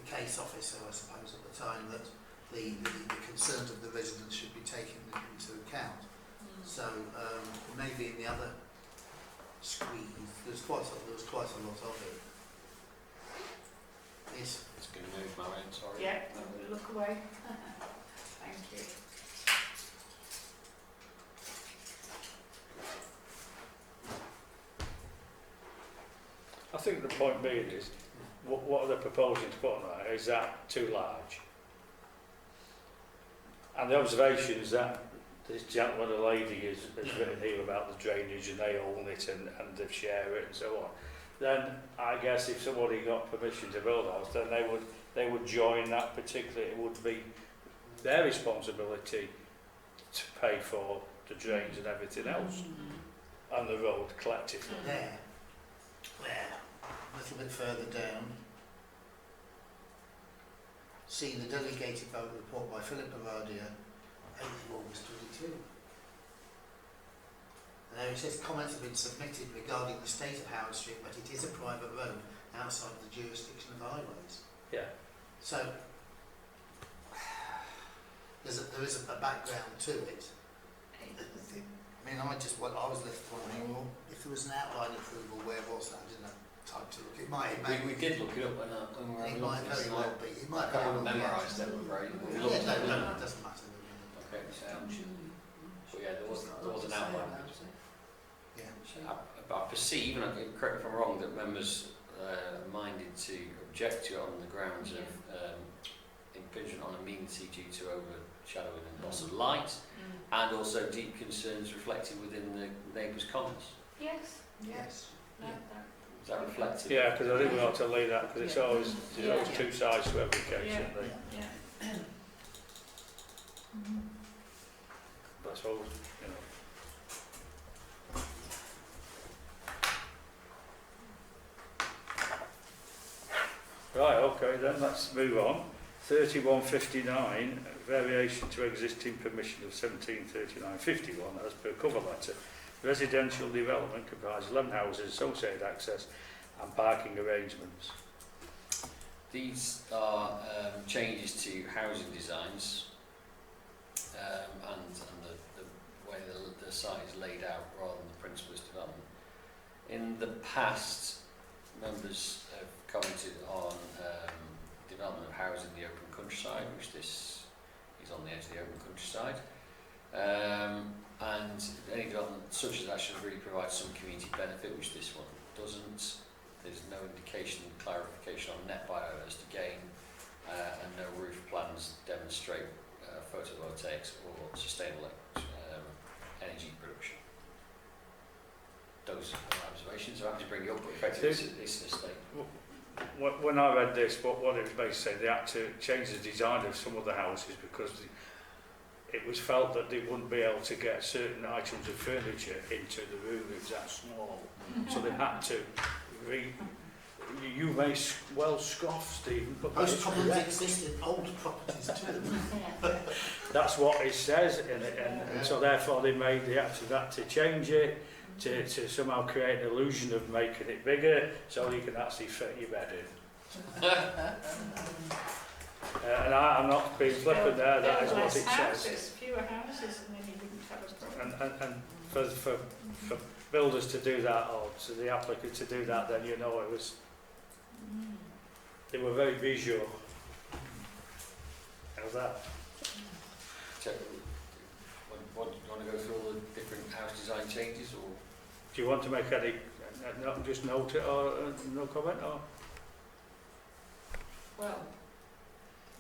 case officer, I suppose, at the time, that the concerns of the residents should be taken into account. So maybe in the other squeeze, there was quite a lot of it. Yes. It's going to move, Marion, sorry. yeah, we'll look away. Thank you. I think the point being is, what are they proposing to put on that? Is that too large? And the observations that this gentleman or lady has written here about the drainage and they own it and they share it and so on, then I guess if somebody got permission to build a house, then they would join that particular, it would be their responsibility to pay for the drains and everything else and the road collectively. There. A little bit further down. See the delegated vote report by Philip Bavadia, 8th of August 22. Now it says comments have been submitted regarding the state of Howard Street, but it is a private road outside the jurisdiction of highways. Yeah. So there is a background to it. I mean, I was left wondering, well, if there was an outline approval, where was that? I didn't have time to look. It might. We did look it up when we were It having a look might at this, very and well be. It might I can't very well be. memorise them, I'm afraid. We Yeah, looked at no, them. it doesn't matter. Okay, but yeah, there was an outline. Yeah. I perceive, and correct me if I'm wrong, that members are minded to object to it on the grounds of impingement on amenity due to overshadowing and loss of light, and also deep concerns reflected within the neighbours' comments. Yes. Yes. No, Is that reflected? Yeah, because I think we ought to leave that, because Yeah. there's always two sides to every case, Yeah. isn't there? Yeah. That's always, Right, okay, then let's move on. 3159, variation to existing permission of 1739-51 as per cover letter. Residential development comprises 11 houses, associated access and parking arrangements. These are changes to housing designs and the way the site is laid out rather than the principalist development. In the past, members have commented on development of housing in the open countryside, which this is on the edge of the open countryside. And any development such as that should really provide some community benefit, which this one doesn't. There's no indication, clarification on net biomass to gain, and no roof plans demonstrate photovoltaics or sustainable energy production. Those are my observations. I'm happy to bring you up, but effectively it's an estate. When I read this, what it was basically saying, they had to change the design of some of the houses because it was felt that they wouldn't be able to get certain items of furniture into the room. It was that small. So they had to you may well scoff, Stephen, but Most that's problems correct. exist in old properties too. That's what it says in it, and so therefore they had to change it to somehow create an illusion of making it bigger so you can actually fit your bed in. And I'm not being flippant there, that is what it says. Fewer houses, and then you wouldn't have a problem. And for builders to do that, or to the applicant to do that, then you know it was They were very visual. How's that? So, what, do you want to go through all the different house design changes, or? Do you want to make any, not just note it or no comment or? Well,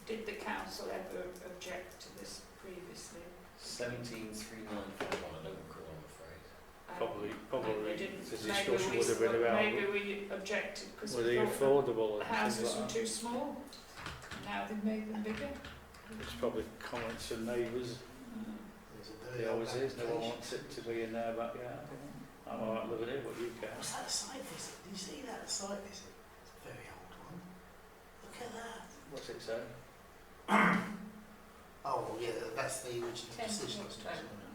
did the council ever object to this previously? 17391, I don't recall, I'm afraid. Probably Maybe didn't. the Maybe discussion we would have been around, Maybe we objected because were we they thought affordable the and houses things were like that? too small. Now they've made them bigger. It's probably comments from neighbours. There's a very It old always is, no one application. wants it to be in their backyard. I'm alright living here, but you can. What's that site visit? Did you see that site visit? It's a very old one. Look at that. What's it say? Oh, well, yeah, that's the original 10 decision. to wasn't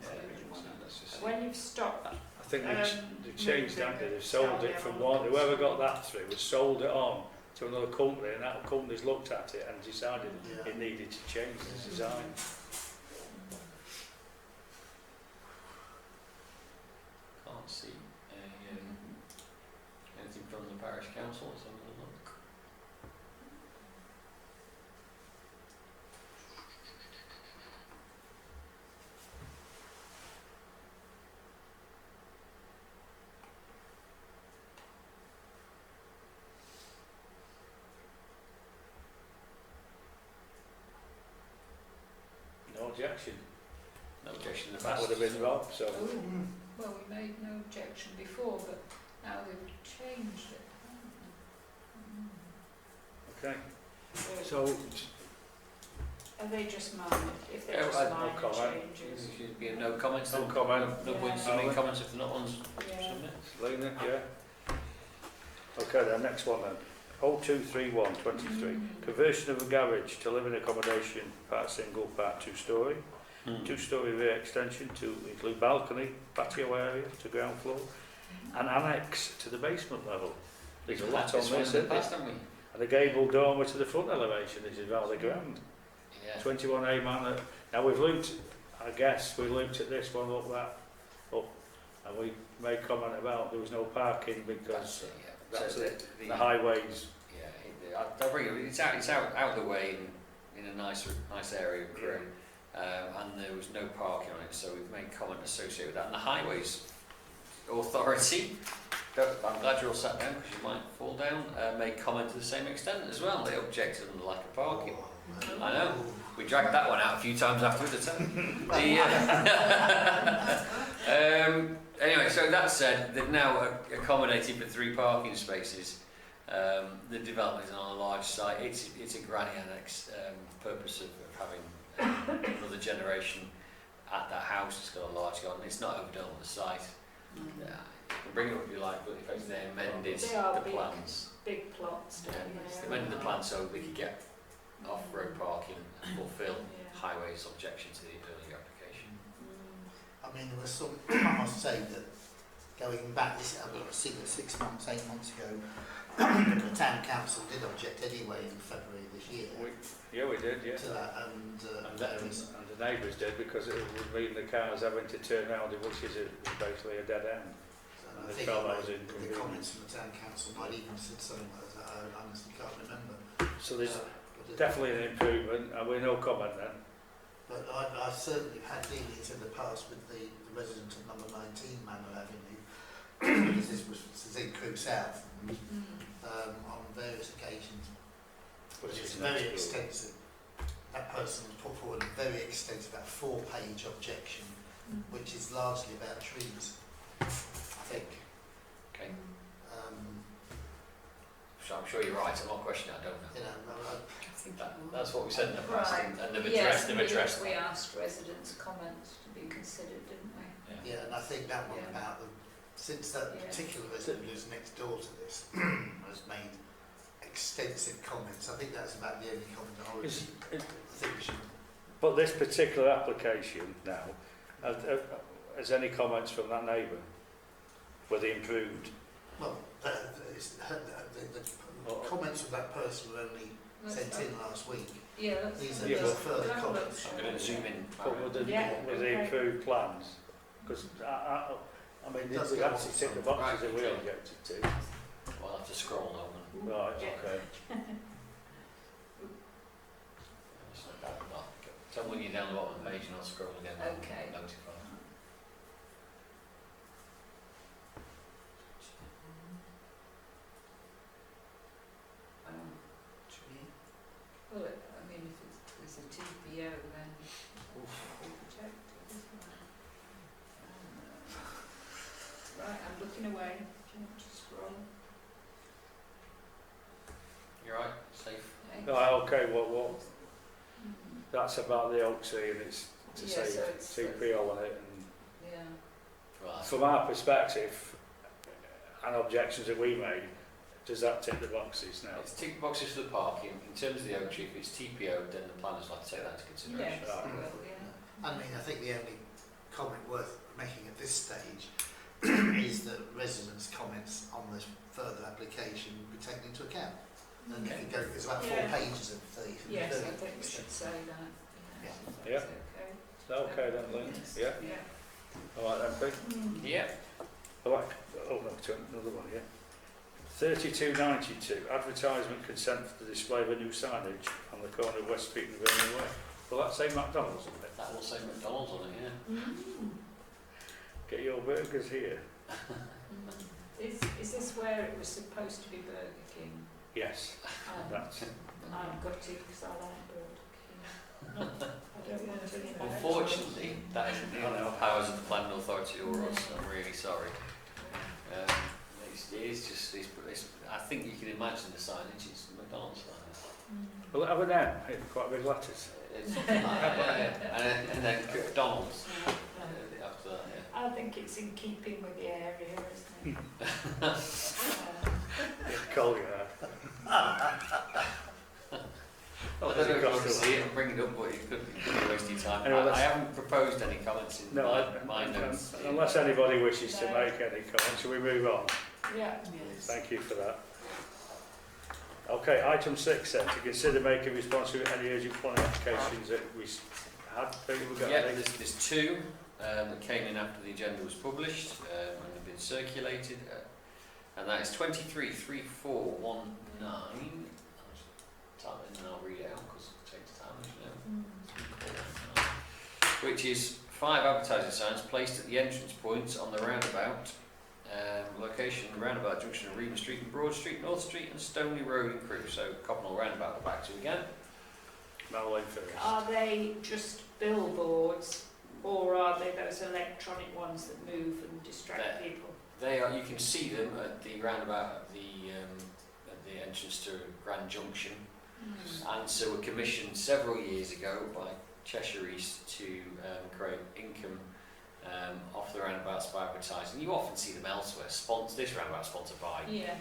it? 20. That's just When you've stopped, I think they've Um, changed, haven't they? They've sold Sally it from Hamilton. one, whoever got that through has sold it on to another company, and that company's looked at it and decided Yeah. it needed to change the design. Can't see anything from the parish council, let's have a little look. No objection. No objection in the That past. would have been Rob, so. oh, Mm. well, we made no objection before, but now they've changed it. Okay. So So, are they just minor? If they're Yeah, just I'd no minor comment. changes, There should be no comments. No then? comment. No points to Yeah. make comments if they're not ones yeah. submit. Lena, yeah? Okay then, next one then. 023123. Conversion of a garage to living accommodation, part single, part two-storey. Two-storey rear extension to include balcony, patio area to ground floor, and annex to the basement level. There's a lot on one this, in isn't the there? past, haven't we? And a gable dormer to the front elevation, this is rather grand. Yeah. 21A manor. Now we've looked, I guess, we looked at this one up, and we made comment about there was no parking because That's it, yeah. that's So it. The highways. Yeah, I'll bring it. It's out of the way in a nice area of Crewe, and there was no parking on it, so we've made comment associated with that. And the Highways Authority, I'm glad you're all sat down because you might fall down. Made comment to the same extent as well. They objected on the lack of parking. Oh, I know. We dragged that one out a few times afterwards. Anyway, so that said, they've now accommodated for 3 parking spaces. The development is on a large site. It's a granny annex. Purpose of having another generation at that house. It's got a large garden. It's not overdone on the site. You can bring it up if you like, but effectively they amended They are the big. plans. Big plots Yeah, down they there. amended the plan so they could get off-road parking and fulfil Yeah. Highways' objection to the earlier application. Mm. I mean, there was some, I must say that going back, I've got to see that 6 months, 8 months ago, the town council did object anyway in February this year We did, yeah. to that, and And various, the neighbours did because it would mean the cars having to turn round in which is basically a dead end. and I they think felt that like, was the inconvenient. comments from the town council might even have said something like that, I honestly can't remember. So there's But definitely an improvement, and we're no comment then. But I certainly had dealings in the past with the resident of number 19 Manor Avenue, because this is in Crewe South, and, on various occasions. Which It's is very next door. extensive. That person put forward a very extensive, about 4-page objection, which is largely about trees, I think. Okay, Um, so I'm sure you're right. I'm not questioning. I don't know. you know, I think it was. That's what we said in the past, Right. and they've Yes, addressed we that. asked residents' comments to be considered, didn't we? Yeah. yeah, and I think that one Yeah. about the, since that Yeah. particular resident who's next door to this has made extensive comments, I think that's about the only comment I would Is- think we should. But this particular application now, has any comments from that neighbour? Were they improved? Well, the comments of that person were only sent in last week. Yeah, let's These have are a just look. further We'll have a look, comments. shall I'm we? going to zoom in. But were they, Yeah, were they okay. improved plans? Because I mean, It does we go on actually tick the some- boxes that we Right, okay. objected to. We'll have to scroll over. Right, Yeah. okay. continue down the bottom of the page and I'll scroll again and Okay. notify. Well, I mean, if it's a TPO, then it's protected, isn't it? Right, I'm looking away. Do you want to scroll? You're right, safe. Next. Right, okay, what, Mm. that's about the oak tree and it's to Yeah, say so it's- TPO on it. And Yeah. Right. from our perspective, and objections that we made, does that tick the boxes now? It's tick boxes for the parking. In terms of the oak tree, if it's TPO, then the planners like to take that into consideration. Yes, Right. well, yeah. I mean, I think the only comment worth making at this stage is that residents' comments on this further application will be taken into account. And if you go, there's about 4 Yeah. pages of the... Yes, I think we should say that. Yeah. Yeah. Is that okay? Is that okay then, Lynn? Yeah? Yeah. All right then, Pete? Yeah. All right, oh no, to another one, yeah. 3292, advertisement consent for the display of a new signage on the corner of West Street and Vernon Way. Will that say McDonald's on it? That will say McDonald's on it, yeah. Get your burgers here. Is this where it was supposed to be Burger King? Yes, that's, I'm gutted because I like Burger King. I don't want to be Unfortunately, that isn't the powers of the planning authority or us. I'm really sorry. I think you can imagine the signage. It's McDonald's signage. will it have an M in quite big letters? It's something like that, yeah. And then McDonald's after that, yeah. I think it's in keeping with the area, isn't it? Collier. I don't know if you want to see it and bring it up, but it could be waste your time. Anyway, I let's- haven't proposed any comments in No, my notes. unless anybody wishes to make any comments, shall we move on? Yeah. Yes. Thank you for that. Okay, item 6 then, to consider making response to any urgent planning applications that we had. Peter, we've got Yeah, any? there's two that came in after the agenda was published and have been circulated, and that is 233419. I'll type it in and I'll read it out because it takes time, as you know. Which is 5 advertising signs placed at the entrance points on the roundabout. Location, roundabout junction of Reading Street and Broad Street, North Street and Stoney Road in Crewe. So Coppenhall roundabout we're back to again. Madeline first. Are they just billboards or are they those electronic ones that move and distract people? They are. You can see them at the roundabout at the entrance to Grand Junction. And so were commissioned several years ago by Cheshire East to create income off the roundabouts by advertising. You often see them elsewhere. This roundabout sponsored by Yeah.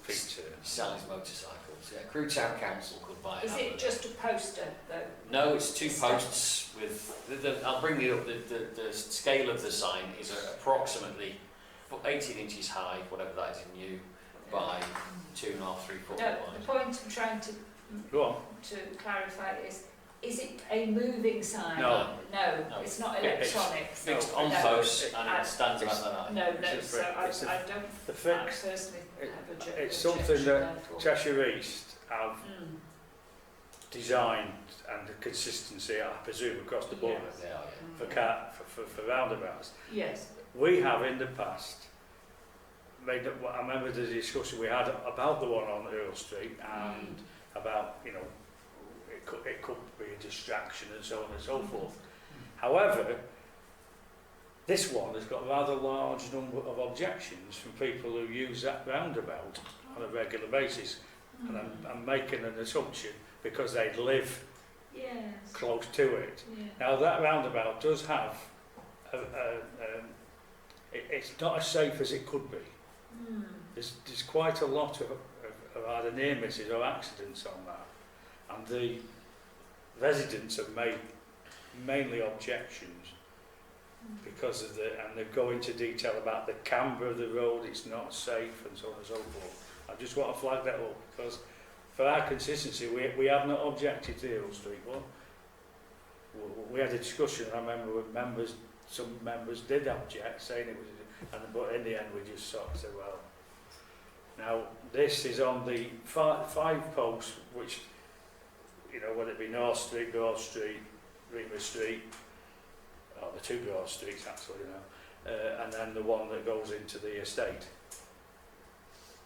Peter. Sally's Motorcycles. Yeah, Crewe Town Council could buy Is it just a poster though? No, it's 2 posts with. I'll bring you up. The scale of the sign is approximately 18 inches high, whatever that is in you, by 2.5, 3 foot No, wide. the point I'm trying to Go on. clarify is it a moving sign? No. No, No. it's not It's electronic. Fixed No, on no, posts it- and it stands about that height. No, It's so a- it's a- I don't The I fix, personally it- have a it's objection something that therefore. Cheshire East have Mm. designed and the consistency, I presume, across the board Yes. They are, for roundabouts. Yes. We have in the past made up, I remember the discussion we had about the one on Earl Street and about, you know, it could be a distraction and so on and so forth. However, this one has got a rather large number of objections from people who use that roundabout on a regular basis. And I'm making an assumption because they live Yes. close to it. Yeah. Now that roundabout does have, it's not as safe as it could be. There's quite a lot of either near misses or accidents on that, and the residents have made mainly objections because of and they go into detail about the camber of the road, it's not safe and so on and so forth. I just want to flag that up because for our consistency we have not objected to the Earl Street one. We had a discussion, I remember with some members did object, saying it was, but in the end we just sort of said, well, now this is on the 5 posts, which, you know, whether it be North Street, Broad Street, Greenwood Street, or the two broad streets actually now, and then the one that goes into the estate.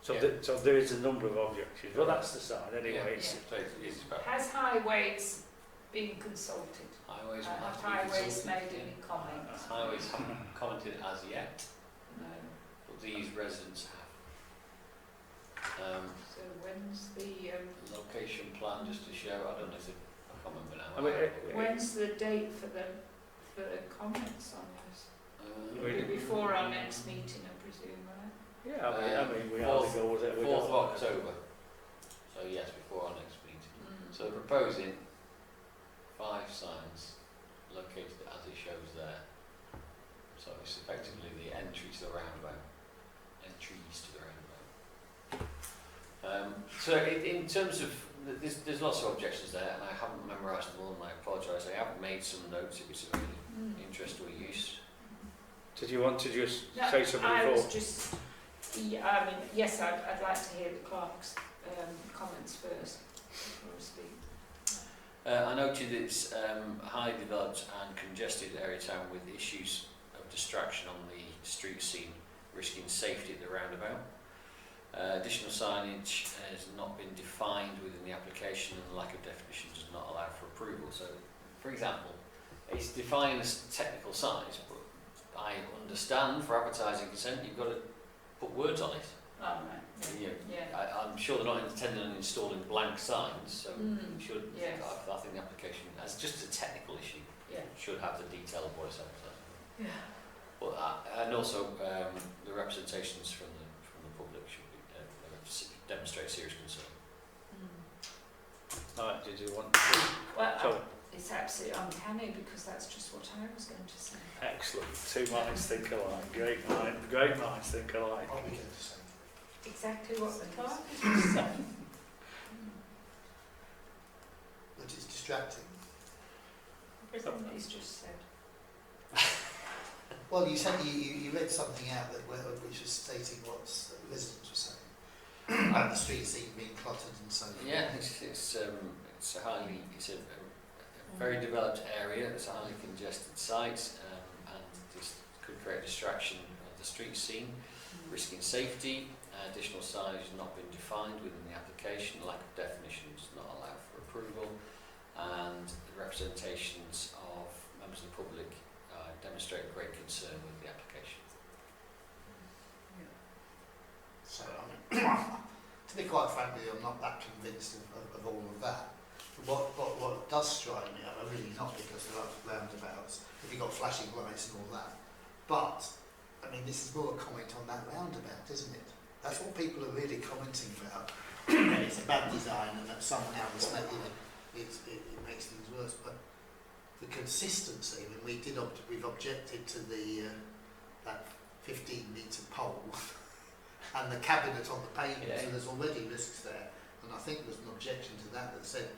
So, Yeah. so there is a number of objections, but that's the sign anyway. It's, So it's about Has Highways been consulted? highways. will Have have to be Highways consulted. made any comments? Highways haven't commented as yet, No. but these residents have. So when's the Location plan, just to show, I don't know if I can't remember now. I mean, when's the date for the comments on this? Uh, It'll be before our next meeting, I presume, right? yeah, I mean we hardly go with it. We 4th of don't- October. So yes, before our next meeting. Mm. So we're proposing 5 signs located as it shows there. So it's effectively the entry to the roundabout. Entries to the roundabout. So in terms of, there's lots of objections there, and I haven't memorised them all, and I apologise. I have made some notes if it's of any interest or use. Did you want to just No, say something I was before? just, yeah, I mean, yes, I'd like to hear the clerk's comments first before I speak. I noted it's a highly developed and congested area town with issues of distraction on the street scene, risking safety at the roundabout. Additional signage has not been defined within the application, and the lack of definition does not allow for approval. So, for example, it's defined as technical size, but I understand for advertising consent you've got to put words on it. Oh, right, You know, yeah. I'm sure they're not intending on installing blank signs, so Mm, we should, yes. I think the application, as just a technical issue, Yeah. should have the detail of what it's advertising. Yeah. But, and also the representations from the public should be, demonstrate serious concern. Right, did you want? Well, So it's absolutely uncanny because that's just what I was going to say. excellent. Two minds think alike. Great minds think alike. What we going to say? Exactly what the clerk has just said. But it's distracting. Everything that he's just said. Well, you said you read something out that which was stating what the residents were saying about the street scene being cluttered and so on. Yeah, it's a very developed area. It's a highly congested site, and this could create distraction of the street scene, risking safety. Additional signage has not been defined within the application. Lack of definition does not allow for approval, and the representations of members of the public demonstrate great concern with the application. So, I mean, to be quite frank with you, I'm not that convinced of all of that. What does strike me, I'm really not because there are roundabouts, if you've got flashing lights and all that, but, I mean, this is more a comment on that roundabout, isn't it? That's what people are really commenting about. And it's a bad design and that somehow it's it makes things worse, but the consistency, I mean, we've objected to the that 15-metre pole and the cabinet on the pavement, so there's already risks there. And I think there's an objection to that said,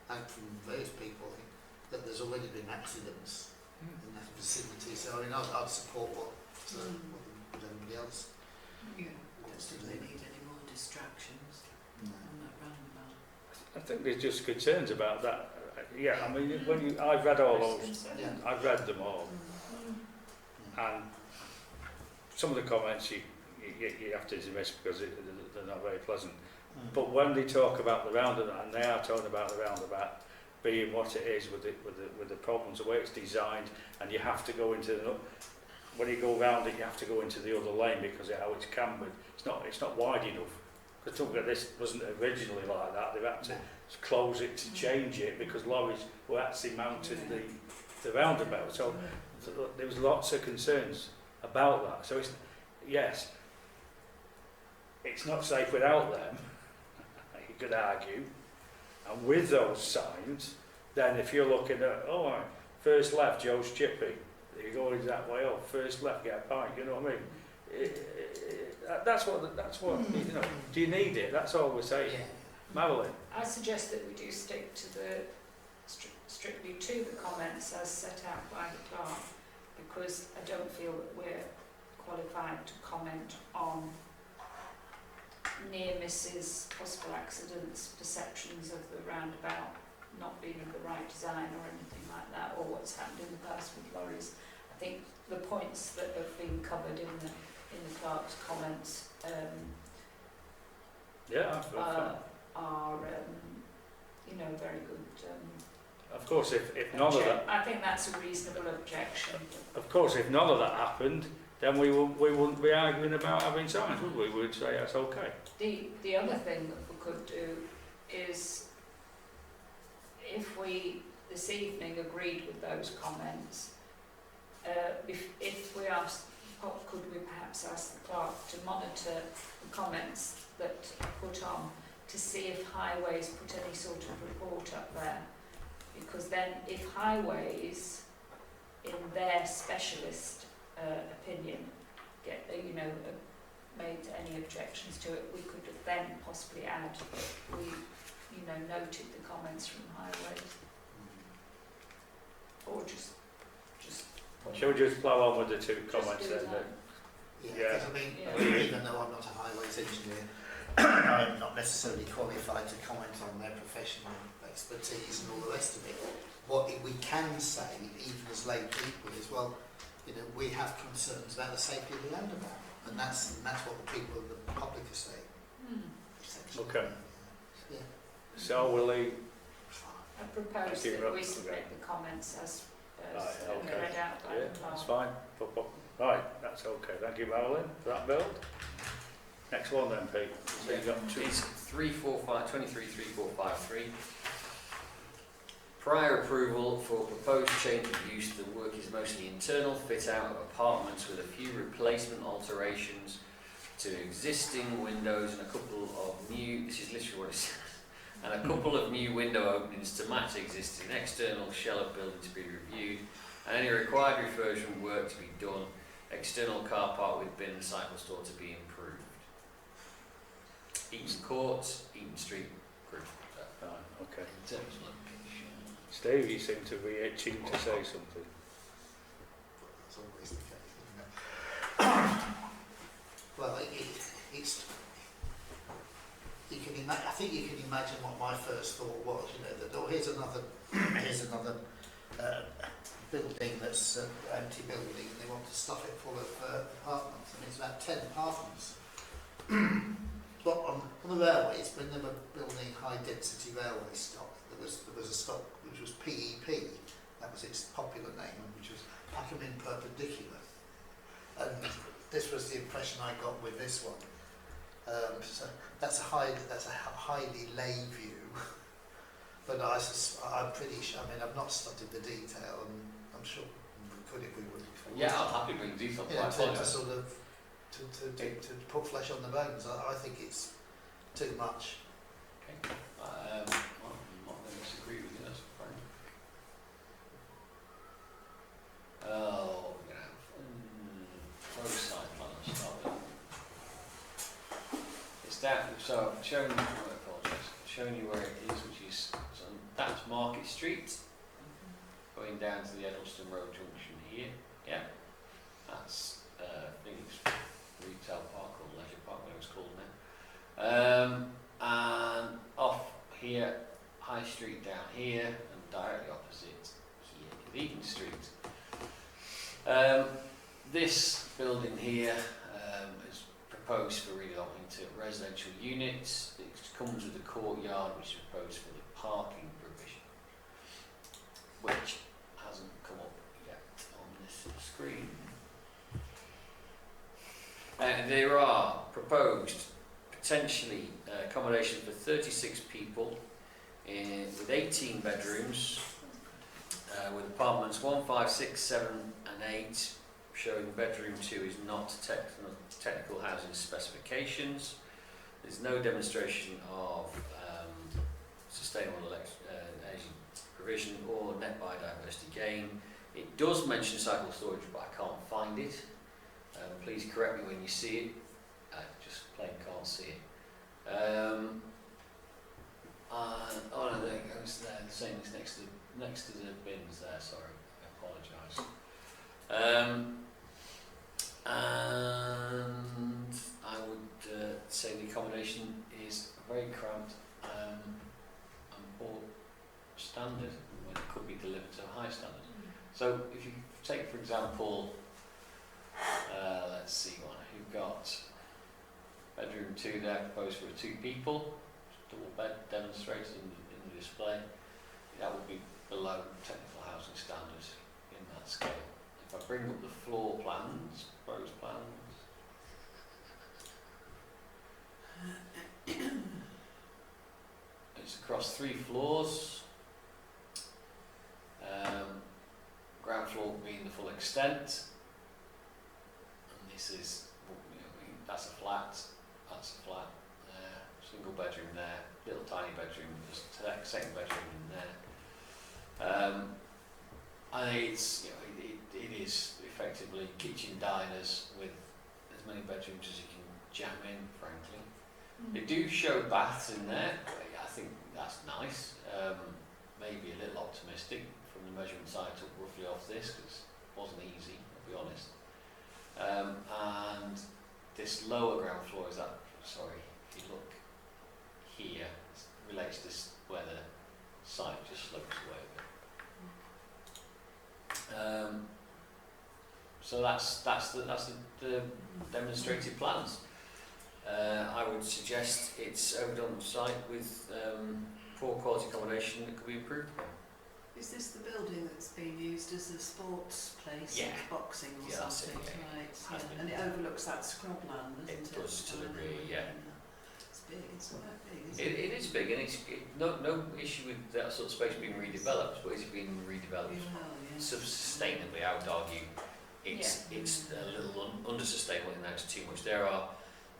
and from various people, I think, that there's already been accidents in that vicinity. So I mean, I'd support what anybody else Yeah. wants to Do do. they need any more distractions on that roundabout? I think there's just concerns about that. Yeah, I mean, I've read all those. Yeah. I've read them all, and some of the comments you have to dismiss because they're not very pleasant. But when they talk about the roundabout, and they are talking about the roundabout being what it is with the problems, the way it's designed, and you have to go into when you go round it, you have to go into the other lane because of how it's cambered. It's not wide enough. Because don't forget, this wasn't originally like that. They've had to close it to change it because lorries were actually mounting the roundabout. So there was lots of concerns about that. So yes, it's not safe without them. You could argue, and with those signs, then if you're looking at first left, Joe's Chippy, you're going that way. First left, get a pint. You know what I mean? That's what you know. Do you need it? That's all we're saying. Yeah. Madeline. I suggest that we do stick to the strictly to the comments as set out by the clerk, because I don't feel that we're qualified to comment on near misses, possible accidents, perceptions of the roundabout not being of the right design or anything like that. what's happened in the past with lorries. I think the points that have been covered in the clerk's comments Yeah, are you know, very good. of course, if none of that, I think that's a reasonable objection. of course, if none of that happened, then we wouldn't be arguing about having signs, would we? We'd say that's okay. The other thing that we could do is, if we this evening agreed with those comments, if we asked, could we perhaps ask the clerk to monitor the comments that are put on to see if Highways put any sort of report up there? Because then if Highways, in their specialist opinion, get made any objections to it, we could then possibly add that we noted the comments from Highways, or just Shall we just plough on with the two comments do then? that. Yeah, 'cause Yeah. I mean, even though I'm not a highways engineer, I'm not necessarily qualified to comment on their professional expertise and all the rest of it. What we can say, even as lay people, is, well, we have concerns about the safety of the roundabout, and that's what the people of the public are saying. essentially. Okay. Yeah. So will he? I propose Thank you, that Rob. we submit the comments as Right, okay. read out by Yeah, the clerk. that's fine. Right, that's okay. Thank you, Marilyn, for that build. Next one then, Pete. So you've got two. It's 233453. Prior approval for proposed change of use. The work is mostly internal fit out of apartments with a few replacement alterations to existing windows and a couple of new, this is literally what it says, and a couple of new window openings to match existing external shell of building to be reviewed, and any required refurbishment work to be done. External car park with bin and cycle store to be improved. Eaton Court, Eaton Street, Group. Right, okay. In terms of location. Steve, you seem to be itching to say something. That's always the case, isn't it? Well, it's. I think you can imagine what my first thought was. That here's another building that's an empty building, and they want to stuff it full of apartments. I mean, it's about 10 apartments. But on the railways, when they were building high density railway stock, there was a stock which was PEP. That was its popular name, which was pack 'em in perpendicular. And this was the impression I got with this one. So that's a highly lay view, but I'm pretty sure. I mean, I've not studied the detail, and I'm sure we could if we would. Yeah, I'm happy to bring detail. To sort of to put flesh on the bones. I think it's too much. Okay. I'm not going to disagree with you, that's fine. Oh, we're going to have road side plan to start with. It's down, so I've shown you, I apologise, shown you where it is, which is, so that's Market Street, going down to the Edelston Road junction here. Yeah, that's, I think it's Retail Park or Leisure Park, whatever it's called now. And off here, High Street down here, and directly opposite here, Eaton Street. This building here is proposed for redevelopment into residential units. It comes with a courtyard which is proposed for the parking provision, which hasn't come up yet on this screen. There are proposed potentially accommodation for 36 people with 18 bedrooms with apartments 1, 5, 6, 7 and 8, showing bedroom 2 is not technical housing specifications. There's no demonstration of sustainable energy provision or net biodiversity gain. It does mention cycle storage, but I can't find it. Please correct me when you see it. I just plain can't see it. Oh no, there it goes there. The same as next to the bins there. Sorry, I apologise. And I would say the accommodation is very cramped and poor standard when it could be delivered to a high standard. So if you take, for example, let's see one. You've got bedroom 2 there, proposed for 2 people, double bed demonstrated in the display. That would be below technical housing standards in that scale. If I bring up the floor plans, proposed plans, it's across 3 floors. Ground floor being the full extent. And this is, that's a flat, single bedroom there, little tiny bedroom, just second bedroom in there. And it's, it is effectively kitchen diners with as many bedrooms as you can jam in, frankly. They do show baths in there, but I think that's nice. Maybe a little optimistic from the measurements I took roughly off this, because it wasn't easy, I'll be honest. And this lower ground floor is that, sorry, if you look here, it relates to this, where the site just slopes away a bit. So that's the demonstrated plans. I would suggest it's overdone site with poor quality accommodation that could be improved upon. Is this the building that's being used as a sports place, Yeah. like boxing or Yeah, that's it, something? yeah. Right, Has yeah. been. And it overlooks that scrubland, doesn't it? It does to a degree, yeah. It's big, it's quite big, isn't It is big, and it's no issue with that sort of space being redeveloped, but is it being redeveloped Yeah. sustainably? I would argue it's a little under-sustainable in that it's too much. There are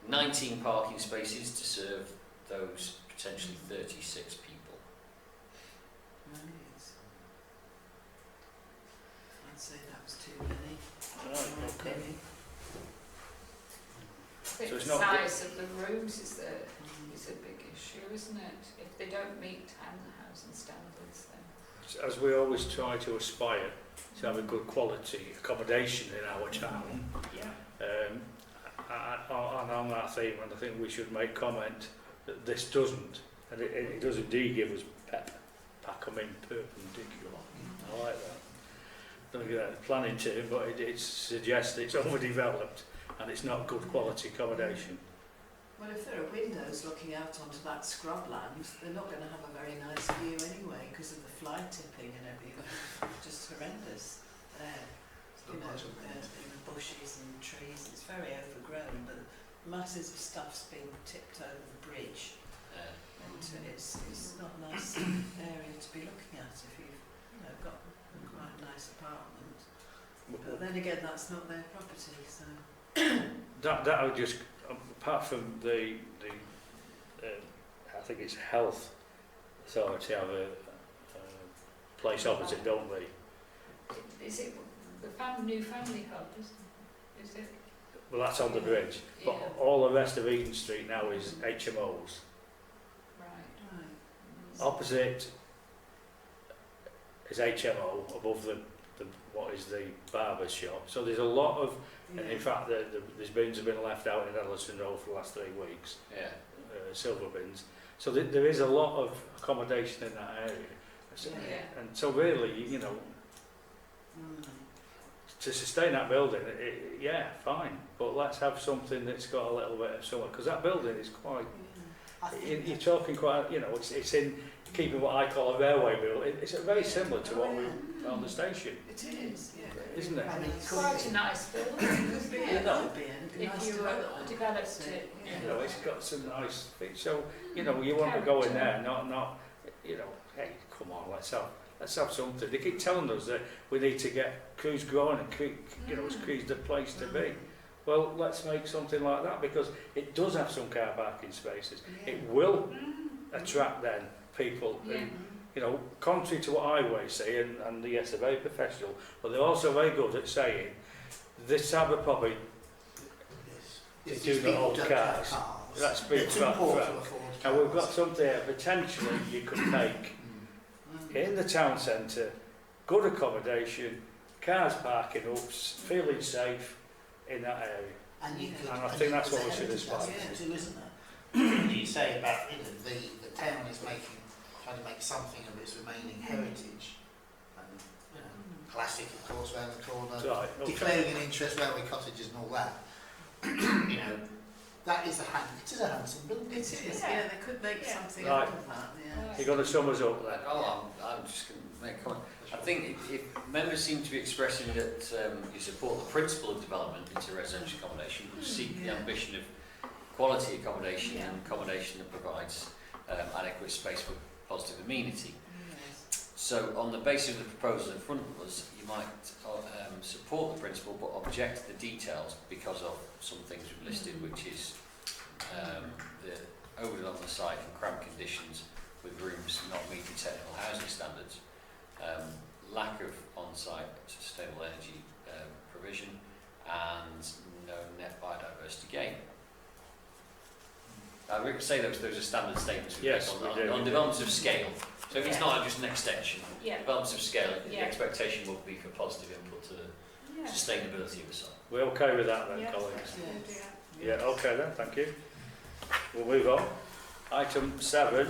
19 parking spaces to serve those potentially 36 people. Right. I'd say that was too many. Right, okay. Maybe. I think So it's the not size of the rooms is a big issue, isn't it? If they don't meet housing standards, then. As we always try to aspire to have a good quality accommodation in our town, Yeah. and on that theme, and I think we should make comment that this doesn't, and it does indeed give us pep, Packham in perpendicular. I like that. Don't get that planning term, but it suggests it's overdeveloped and it's not good quality accommodation. Well, if there are windows looking out onto that scrubland, they're not going to have a very nice view anyway because of the fly tipping and everything. Just horrendous there. You know, the bushes and trees. It's very overgrown, but masses of stuff's been tipped over the bridge, and it's not a nice area to be looking at if you've got a quite nice apartment. But then again, that's not their property, so. That I would just, apart from the I think it's Health Authority have a place opposite, don't they? Is it the new family hub, is it? Well, that's on the bridge. Yeah. But all the rest of Eden Street now is HMOs. Right. Right. Opposite is HMO, above the what is the barber's shop. So there's a lot of, and in fact there's bins have been left out in Ellison Road for the last 3 weeks, Yeah. silver bins. So there is a lot of accommodation in that area. So, Yeah. and so really, Mm. to sustain that building, yeah, fine. But let's have something that's got a little bit of summer, because that building is quite, I think you're talking quite, it's in keeping what I call a railway building. It's very similar to what we on the station, It is, yeah. isn't it? I mean, It's quite a nice building, Could be, isn't it it? could be a nice If you development. developed it. It's got some nice things. So, you want to go in there, not, hey, come on, let's have something. They keep telling us that we need to get Crews growing and it's Crews the place to be. Well, let's make something like that, because it does have some car parking spaces. Yeah. It will attract then people who, Yeah. contrary to what I always say, and yes, they're very professional, but they're also very good at saying this type of property, Yes. do not own cars. That's big It's fat important front. to afford and we've got cars. something that potentially you could make in the town centre, good accommodation, cars parking up, feeling safe in that area. And you could, And I and think you- that's what there's we should a aspire heritage to. aspect too, isn't there? You say about the town is trying to make something of its remaining heritage, and classic, of course, round the corner. Right, okay. Declaring an interest, railway cottages and all that. You know, that is it is a handsome building. It is, isn't yeah, they could make Yeah. something Right. out of that, yeah. You're going to sum us up then? I'm just going to make a comment. I think if members seem to be expressing that you support the principle of development into residential accommodation, but seek the Yeah. ambition of quality accommodation Yeah. and accommodation that provides adequate space for positive amenity. Yes. So on the basis of the proposal in front of us, you might support the principle but object to the details because of some things we've listed, which is the overdevelopment on the site in cramped conditions with rooms not meeting technical housing standards, lack of on-site sustainable energy provision, and no net biodiversity gain. I would say those are standard statements we Yes, make we do. on developments of scale. So if it's Yeah. not just an extension, Yeah. developments of scale, the Yeah. expectation will be for positive input to the Yeah. sustainability of the site. We're okay with that then, Yeah. colleagues? Yes. Yeah, okay then, thank you. We'll move on. Item 7,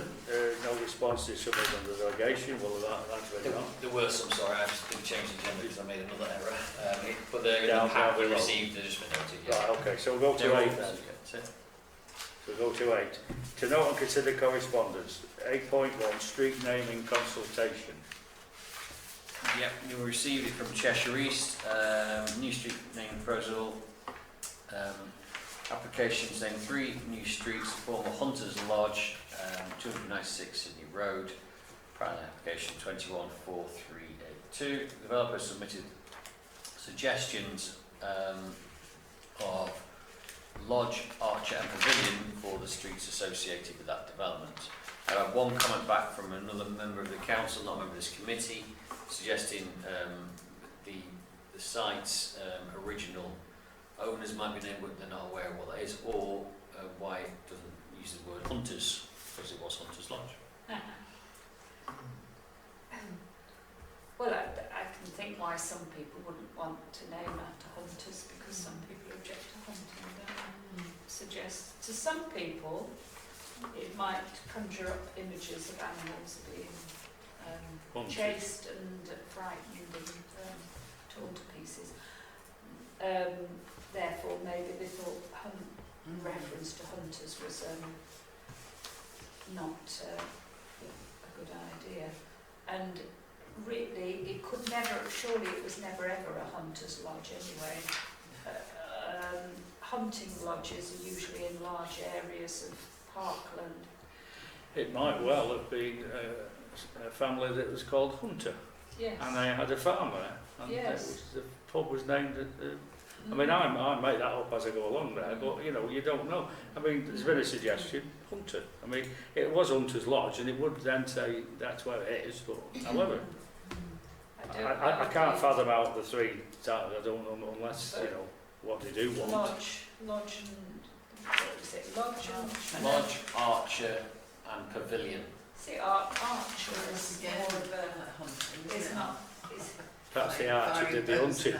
no response to submitted under delegation. Well, that's ready on. There were some, sorry, I just didn't change the agenda because I made another error. But they're Down, have down been below. received, they've just been noted. Right, okay, so we'll go to 8 then. That's it. So we'll go to 8. To note and consider correspondence. 8.1, street naming consultation. Yep, you received it from Cheshire East, new street name proposal, applications name 3 new streets, former Hunters Lodge, 296 Sydney Road, planning application 214382. Developer submitted suggestions of Lodge, Archer and Pavilion for the streets associated with that development. I have one comment back from another member of the council, not a member of this committee, suggesting the site's original owners might be named but they're not aware of what that is, or why it doesn't use the word Hunters, because it was Hunters Lodge. Well, I can think why some people wouldn't want to name after hunters, because some people object to hunting, don't they? Suggest to some people it might conjure up images of animals being Hunted. chased and frightened and torn to pieces. Therefore, maybe they thought reference to hunters was not a good idea. And really, it could never, surely it was never ever a hunter's lodge anyway. Hunting lodges are usually in large areas of parkland. It might well have been a family that was called Hunter, Yes. and they had a farm there, and Yes. the pub was named. I mean, I make that up as I go along there, but you know, you don't know. I mean, there's been a suggestion, Hunter. I mean, it was Hunter's Lodge, and it would then say that's where it is. But however, I can't fathom out the three. I don't know unless you know what they do want. Lodge and what is it? Lodge and Lodge, Archer and Pavilion. See, Archer is Again, more of a. It's not. It's Perhaps the Archer did the hunting.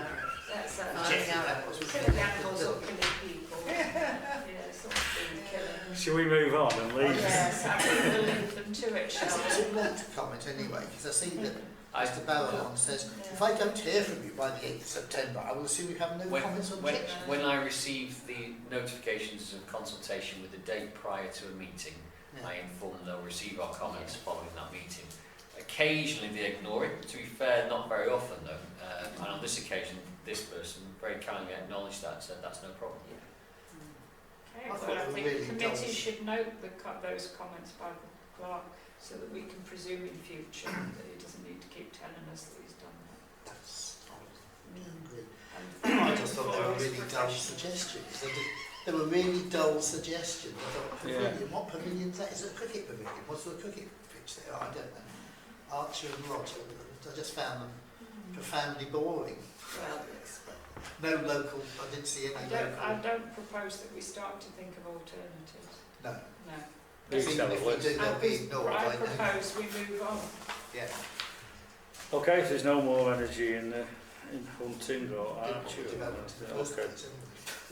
that's a. Firing arrows. Killing animals or killing people. Yeah, sort of being killing. Shall we move on and leave? Yes, I think we'll leave them to it, shall I we? want to comment anyway, because I see that I, Mr. Barrowon says, if I don't hear from you by the 8th of September, I will assume you have no comments or objections. when I received the notifications of consultation with the date prior to a meeting, Yeah. I inform them they'll receive our comments following that meeting. Occasionally they ignore it, to be fair, not very often though. And on this occasion, this person very kindly acknowledged that and said that's no problem. Okay, I well, thought I they were think really the committee dull. should note those comments by the clerk so that we can presume in future that he doesn't need to keep telling us that he's done that. That's, I Mm. agree. And I thank just him thought they for were his really dull professionalism. suggestions. They were really dull suggestions. I thought, Yeah. pavilion, what pavilion's that? Is it a cricket pavilion? What's the cricket pitch there? I don't know. Archer and Lodge, I just found them profoundly boring. Well, No local, I didn't see any I local. don't propose that we start to think of alternatives. No. No. Please Even tell if us. we do, they'll be ignored, I I know. propose we move on. Yeah. Okay, if there's no more energy in hunting or archery. Development in the first Okay. place,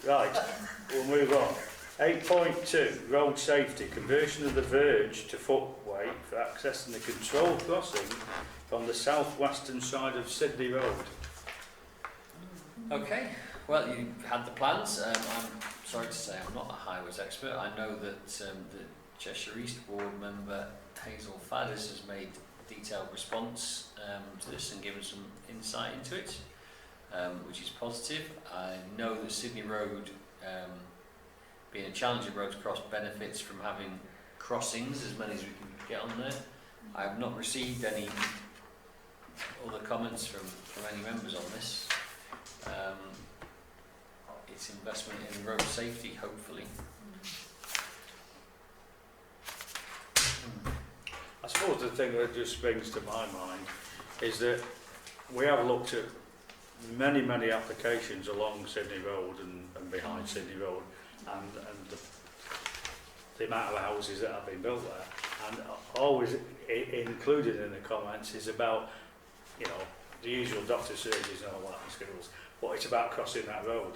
anyway. Right, we'll move on. 8.2, road safety, conversion of the verge to footway walkway for accessing the control crossing from the southwestern side of Sydney Road. Okay, well, you had the plans. I'm sorry to say I'm not a highways expert. I know that the Cheshire East Ward member Hazel Faddis has made a detailed response to this and given some insight into it, which is positive. I know that Sydney Road, being a challenging road to cross, benefits from having crossings, as many as we can get on there. I have not received any other comments from any members on this. It's investment in road safety, hopefully. I suppose the thing that just springs to my mind is that we have looked at many applications along Sydney Road and behind Sydney Road, and the amount of houses that have been built there, and always included in the comments is about, you know, the usual doctor surgeries and all that and schools, but it's about crossing that road,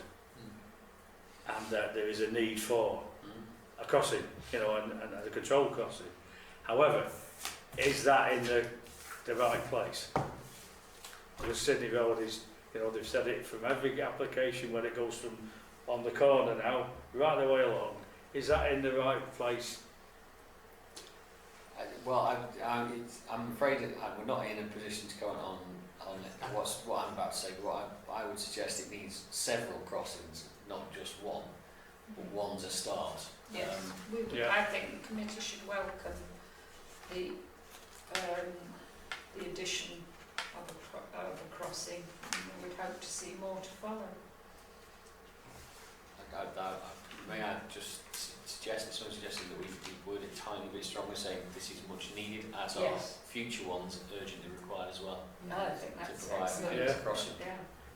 and that there is a need for a crossing, you know, and a control crossing. However, is that in the right place? Because Sydney Road is, you know, they've said it from every application when it goes from on the corner now, right the way along. Is that in the right place? I'm afraid that we're not in a position to comment on what I'm about to say. But I would suggest it needs several crossings, not just one. But one's a start. Yes, I think the committee should welcome the addition of a crossing, and we would hope to see more to follow. May I just suggest, someone suggested that we word it a tiny bit stronger, saying this is much needed, as are future ones urgently required as well. No, I think that's to provide excellent. crossing. Yeah.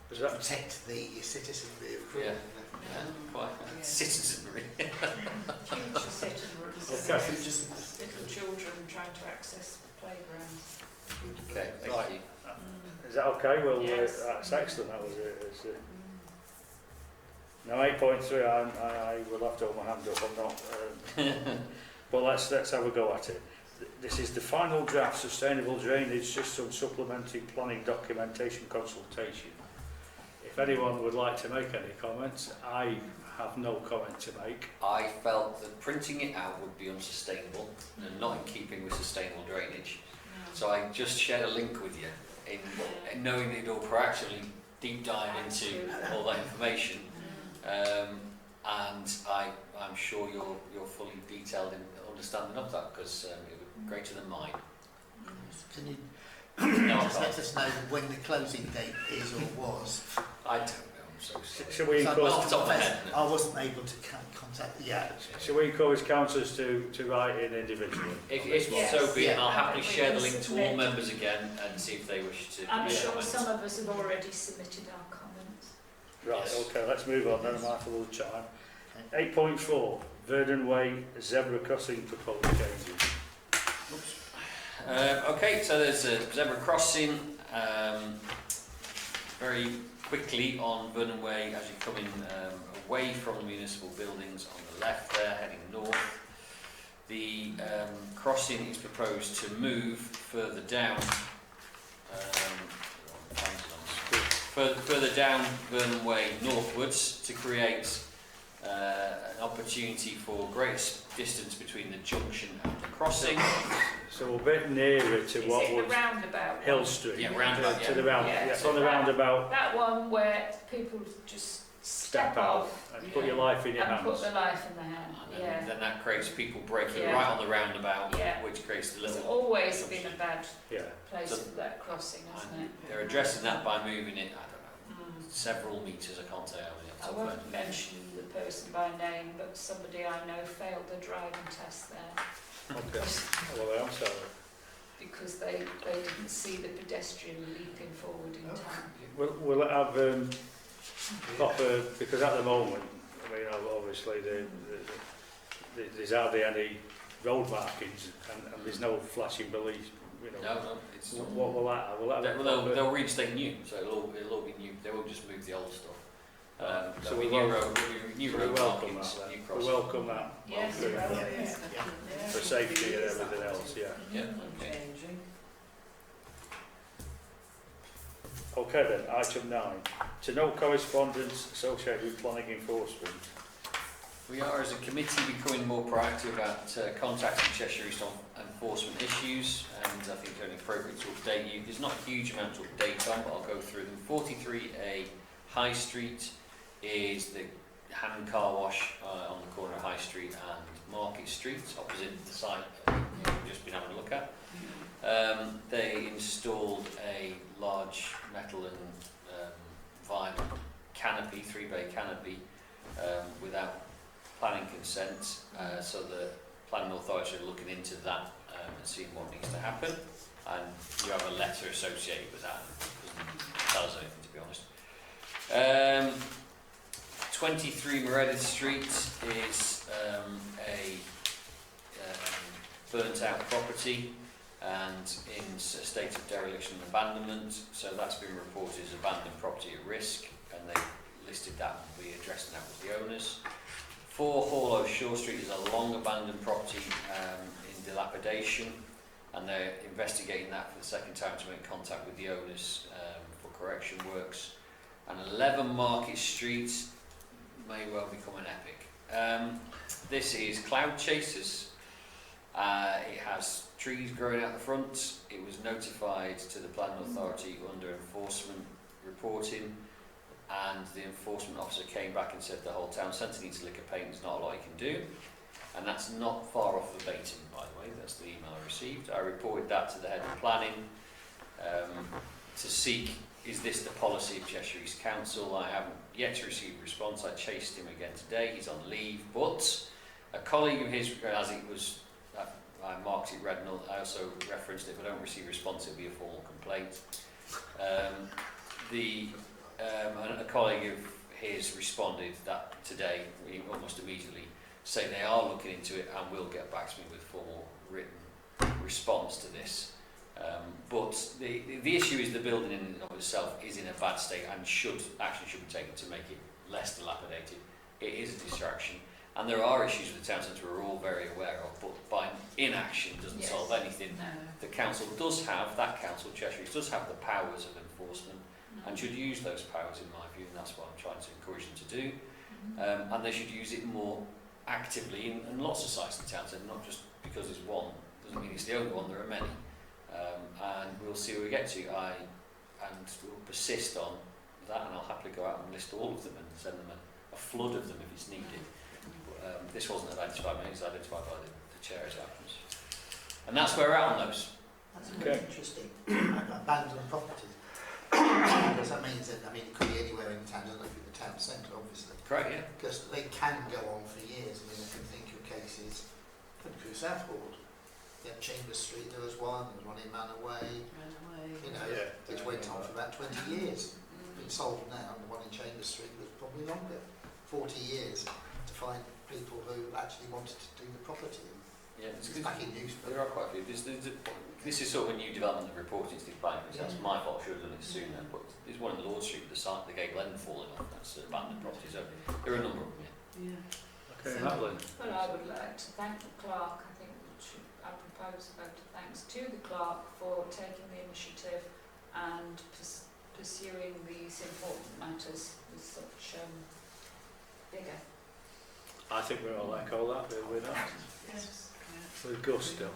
Does that Protect the citizenry of Yeah. Croydon. Quite Yeah. citizenry. Future citizens, Okay. little children trying to access playgrounds. Okay, thank Right. you. Is that okay? Well, Yes. that's excellent. That was it. Now 8.3, I will have to hold my hand up. I'm not. But let's have a go at it. This is the final draft sustainable drainage system supplementary planning documentation consultation. If anyone would like to make any comments, I have no comment to make. I felt that printing it out would be unsustainable and not in keeping with sustainable drainage. So I just shared a link with you in knowing that you'll proactively deep dive into all that information. And I'm sure you're fully detailed in understanding of that, because it was greater than mine. Can you No, I just let can't. us know when the closing date is or was? I don't know, I'm so sorry. Shall we So encourage, off the top of my head, no. I wasn't able to contact. Yeah. shall we encourage councillors to write in individually? If Yes. so be it, I'll Yeah. happily share the link to all Submit. members again and see if they wish to. I'm make sure comments. some of us have already submitted our comments. Right, Yes. okay, let's move on then, I'm mindful of the time. 8.4, Verdon Way zebra crossing proposed changes. Okay, so there's a zebra crossing. Very quickly on Vernon Way as you come in away from the municipal buildings on the left there, heading north. The crossing is proposed to move further down. Further down Vernon Way northwards to create an opportunity for greater distance between the junction and the crossing. So a bit nearer to Is what it was the roundabout? Hill one? Street. Yeah, roundabout, To the round, Yeah. yes, on the roundabout, That one where people just step off and put your life in your and put hands. the life in their hand. And Yeah. then that creates people braking Yeah. right on the roundabout, Yeah. which creates the It's little. always been a bad Yeah, place So- for that crossing, hasn't And it? they're addressing that by moving it, I don't know, Mm. several metres, I can't tell you how many. off I the top of my won't head. mention the person by name, but somebody I know failed the driving test there okay. Well, I'm sorry. because they didn't see the pedestrian leaping forward in time. Will it have proper, because at the moment, I mean, obviously there's hardly any road markings and there's no flashing police, you know. No, it's. What will that have? Will that have a They'll proper- reinstate new, so it'll all be new. They won't just move the old stuff. So we we new we road welcome markings, that then. new We crossings. welcome that. Yes, Okay. well, Yes, Yeah. definitely. For safety and everything else, yeah. Yeah, Mm, okay. changing. Okay then, item 9. To no correspondence associated with planning enforcement. We are, as a committee, becoming more proactive about contacting Cheshire East on enforcement issues, and I think only appropriate to update you. There's not a huge amount to update on, but I'll go through them. 43A High Street is the hand car wash on the corner of High Street and Market Street, opposite the site we've just been having a look at. They installed a large metal and vinyl canopy, 3-bay canopy, without planning consent, so the planning authority are looking into that and seeing what needs to happen, and you have a letter associated with that. It doesn't tell us anything, to be honest. 23 Meredith Street is a burnt out property and in a state of dereliction and abandonment, so that's been reported as abandoned property at risk, and they listed that and we addressed that with the owners. 4 Hall Shore Street is a long abandoned property in dilapidation, and they're investigating that for the second time to make contact with the owners for correction works. And 11 Market Street may well become an epic. This is Cloud Chasers. It has trees growing out the front. It was notified to the planning authority under enforcement reporting, and the enforcement officer came back and said the whole town centre needs liquor paint, there's not a lot you can do. And that's not far off verbatim, by the way, that's the email I received. I reported that to the head of planning to seek, is this the policy of Cheshire East Council? I haven't yet received a response. I chased him again today, he's on leave, but a colleague of his, as it was, I marked it red, and I also referenced if I don't receive a response it'll be a formal complaint. And a colleague of his responded that today, almost immediately, saying they are looking into it and will get back to me with formal written response to this. But the issue is the building in and of itself is in a bad state and action should be taken to make it less dilapidated. It is a distraction, and there are issues with the town centre we're all very aware of, but by inaction doesn't solve anything. No. The council does have, Cheshire East does have the powers of enforcement and should use those powers in my view, and that's what I'm trying to encourage them to do. And they should use it more actively in lots of sites in the town centre, not just because there's one, doesn't mean it's the only one, there are many. And we'll see where we get to. And we'll persist on that, and I'll happily go out and list all of them and send them a flood of them if it's needed. But, this wasn't identified by me, it was identified by the chair as it happens. And that's where we're at on those. That's Okay. very interesting. Abandoned properties. Because that means that, I mean, it could be anywhere in the town, doesn't have to be the town centre, obviously. Correct, yeah. Because they can go on for years. I mean, I can think of cases, through Southwold. Yeah, Chambers Street, there was one in Manor Way, Ran away. you know, Yeah. which went on for about 20 years. Been sold now, and the one in Chambers Street was probably longer, 40 years, to find people who actually wanted to do the property. Yeah, It's back in use. there are quite a few. This is sort of a new development of reporting to the planning, so that's my fault, I should have done it sooner. But there's one in Lord Street with the gable end falling off, that's abandoned property, so there are a number of them, yeah. Yeah. Okay, So- Madeline. Well, I would like to thank the clerk. I think I propose a vote of thanks to the clerk for taking the initiative and pursuing these important matters with such vigour. I think we all echo that, do we not? Yes. With gusto.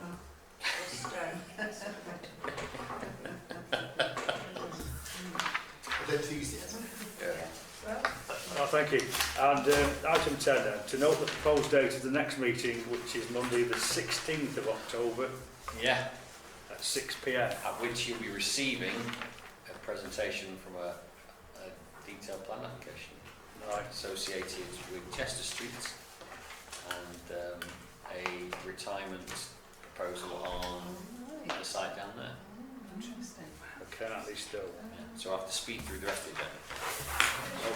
With enthusiasm. Well, Oh, thank you. And item 10 then, to note the proposed date of the next meeting, which is Monday the 16th of October Yeah, at 6 p.m. at which you'll be receiving a presentation from a detailed plan application Right. associated with Chester Street and a retirement proposal on Right. the site down there. Oh, interesting. Apparently still. Yeah. So I have to speed through the rest of the agenda.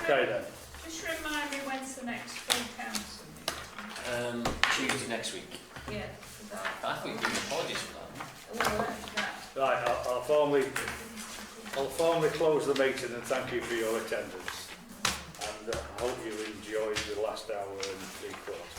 Okay then. just remind me when's the next full council meeting? Tuesday next week. Yeah, I thought you'd give me apologies for that. Right, I'll formally close the meeting and thank you for your attendance. And I hope you enjoyed the last hour and 3/4.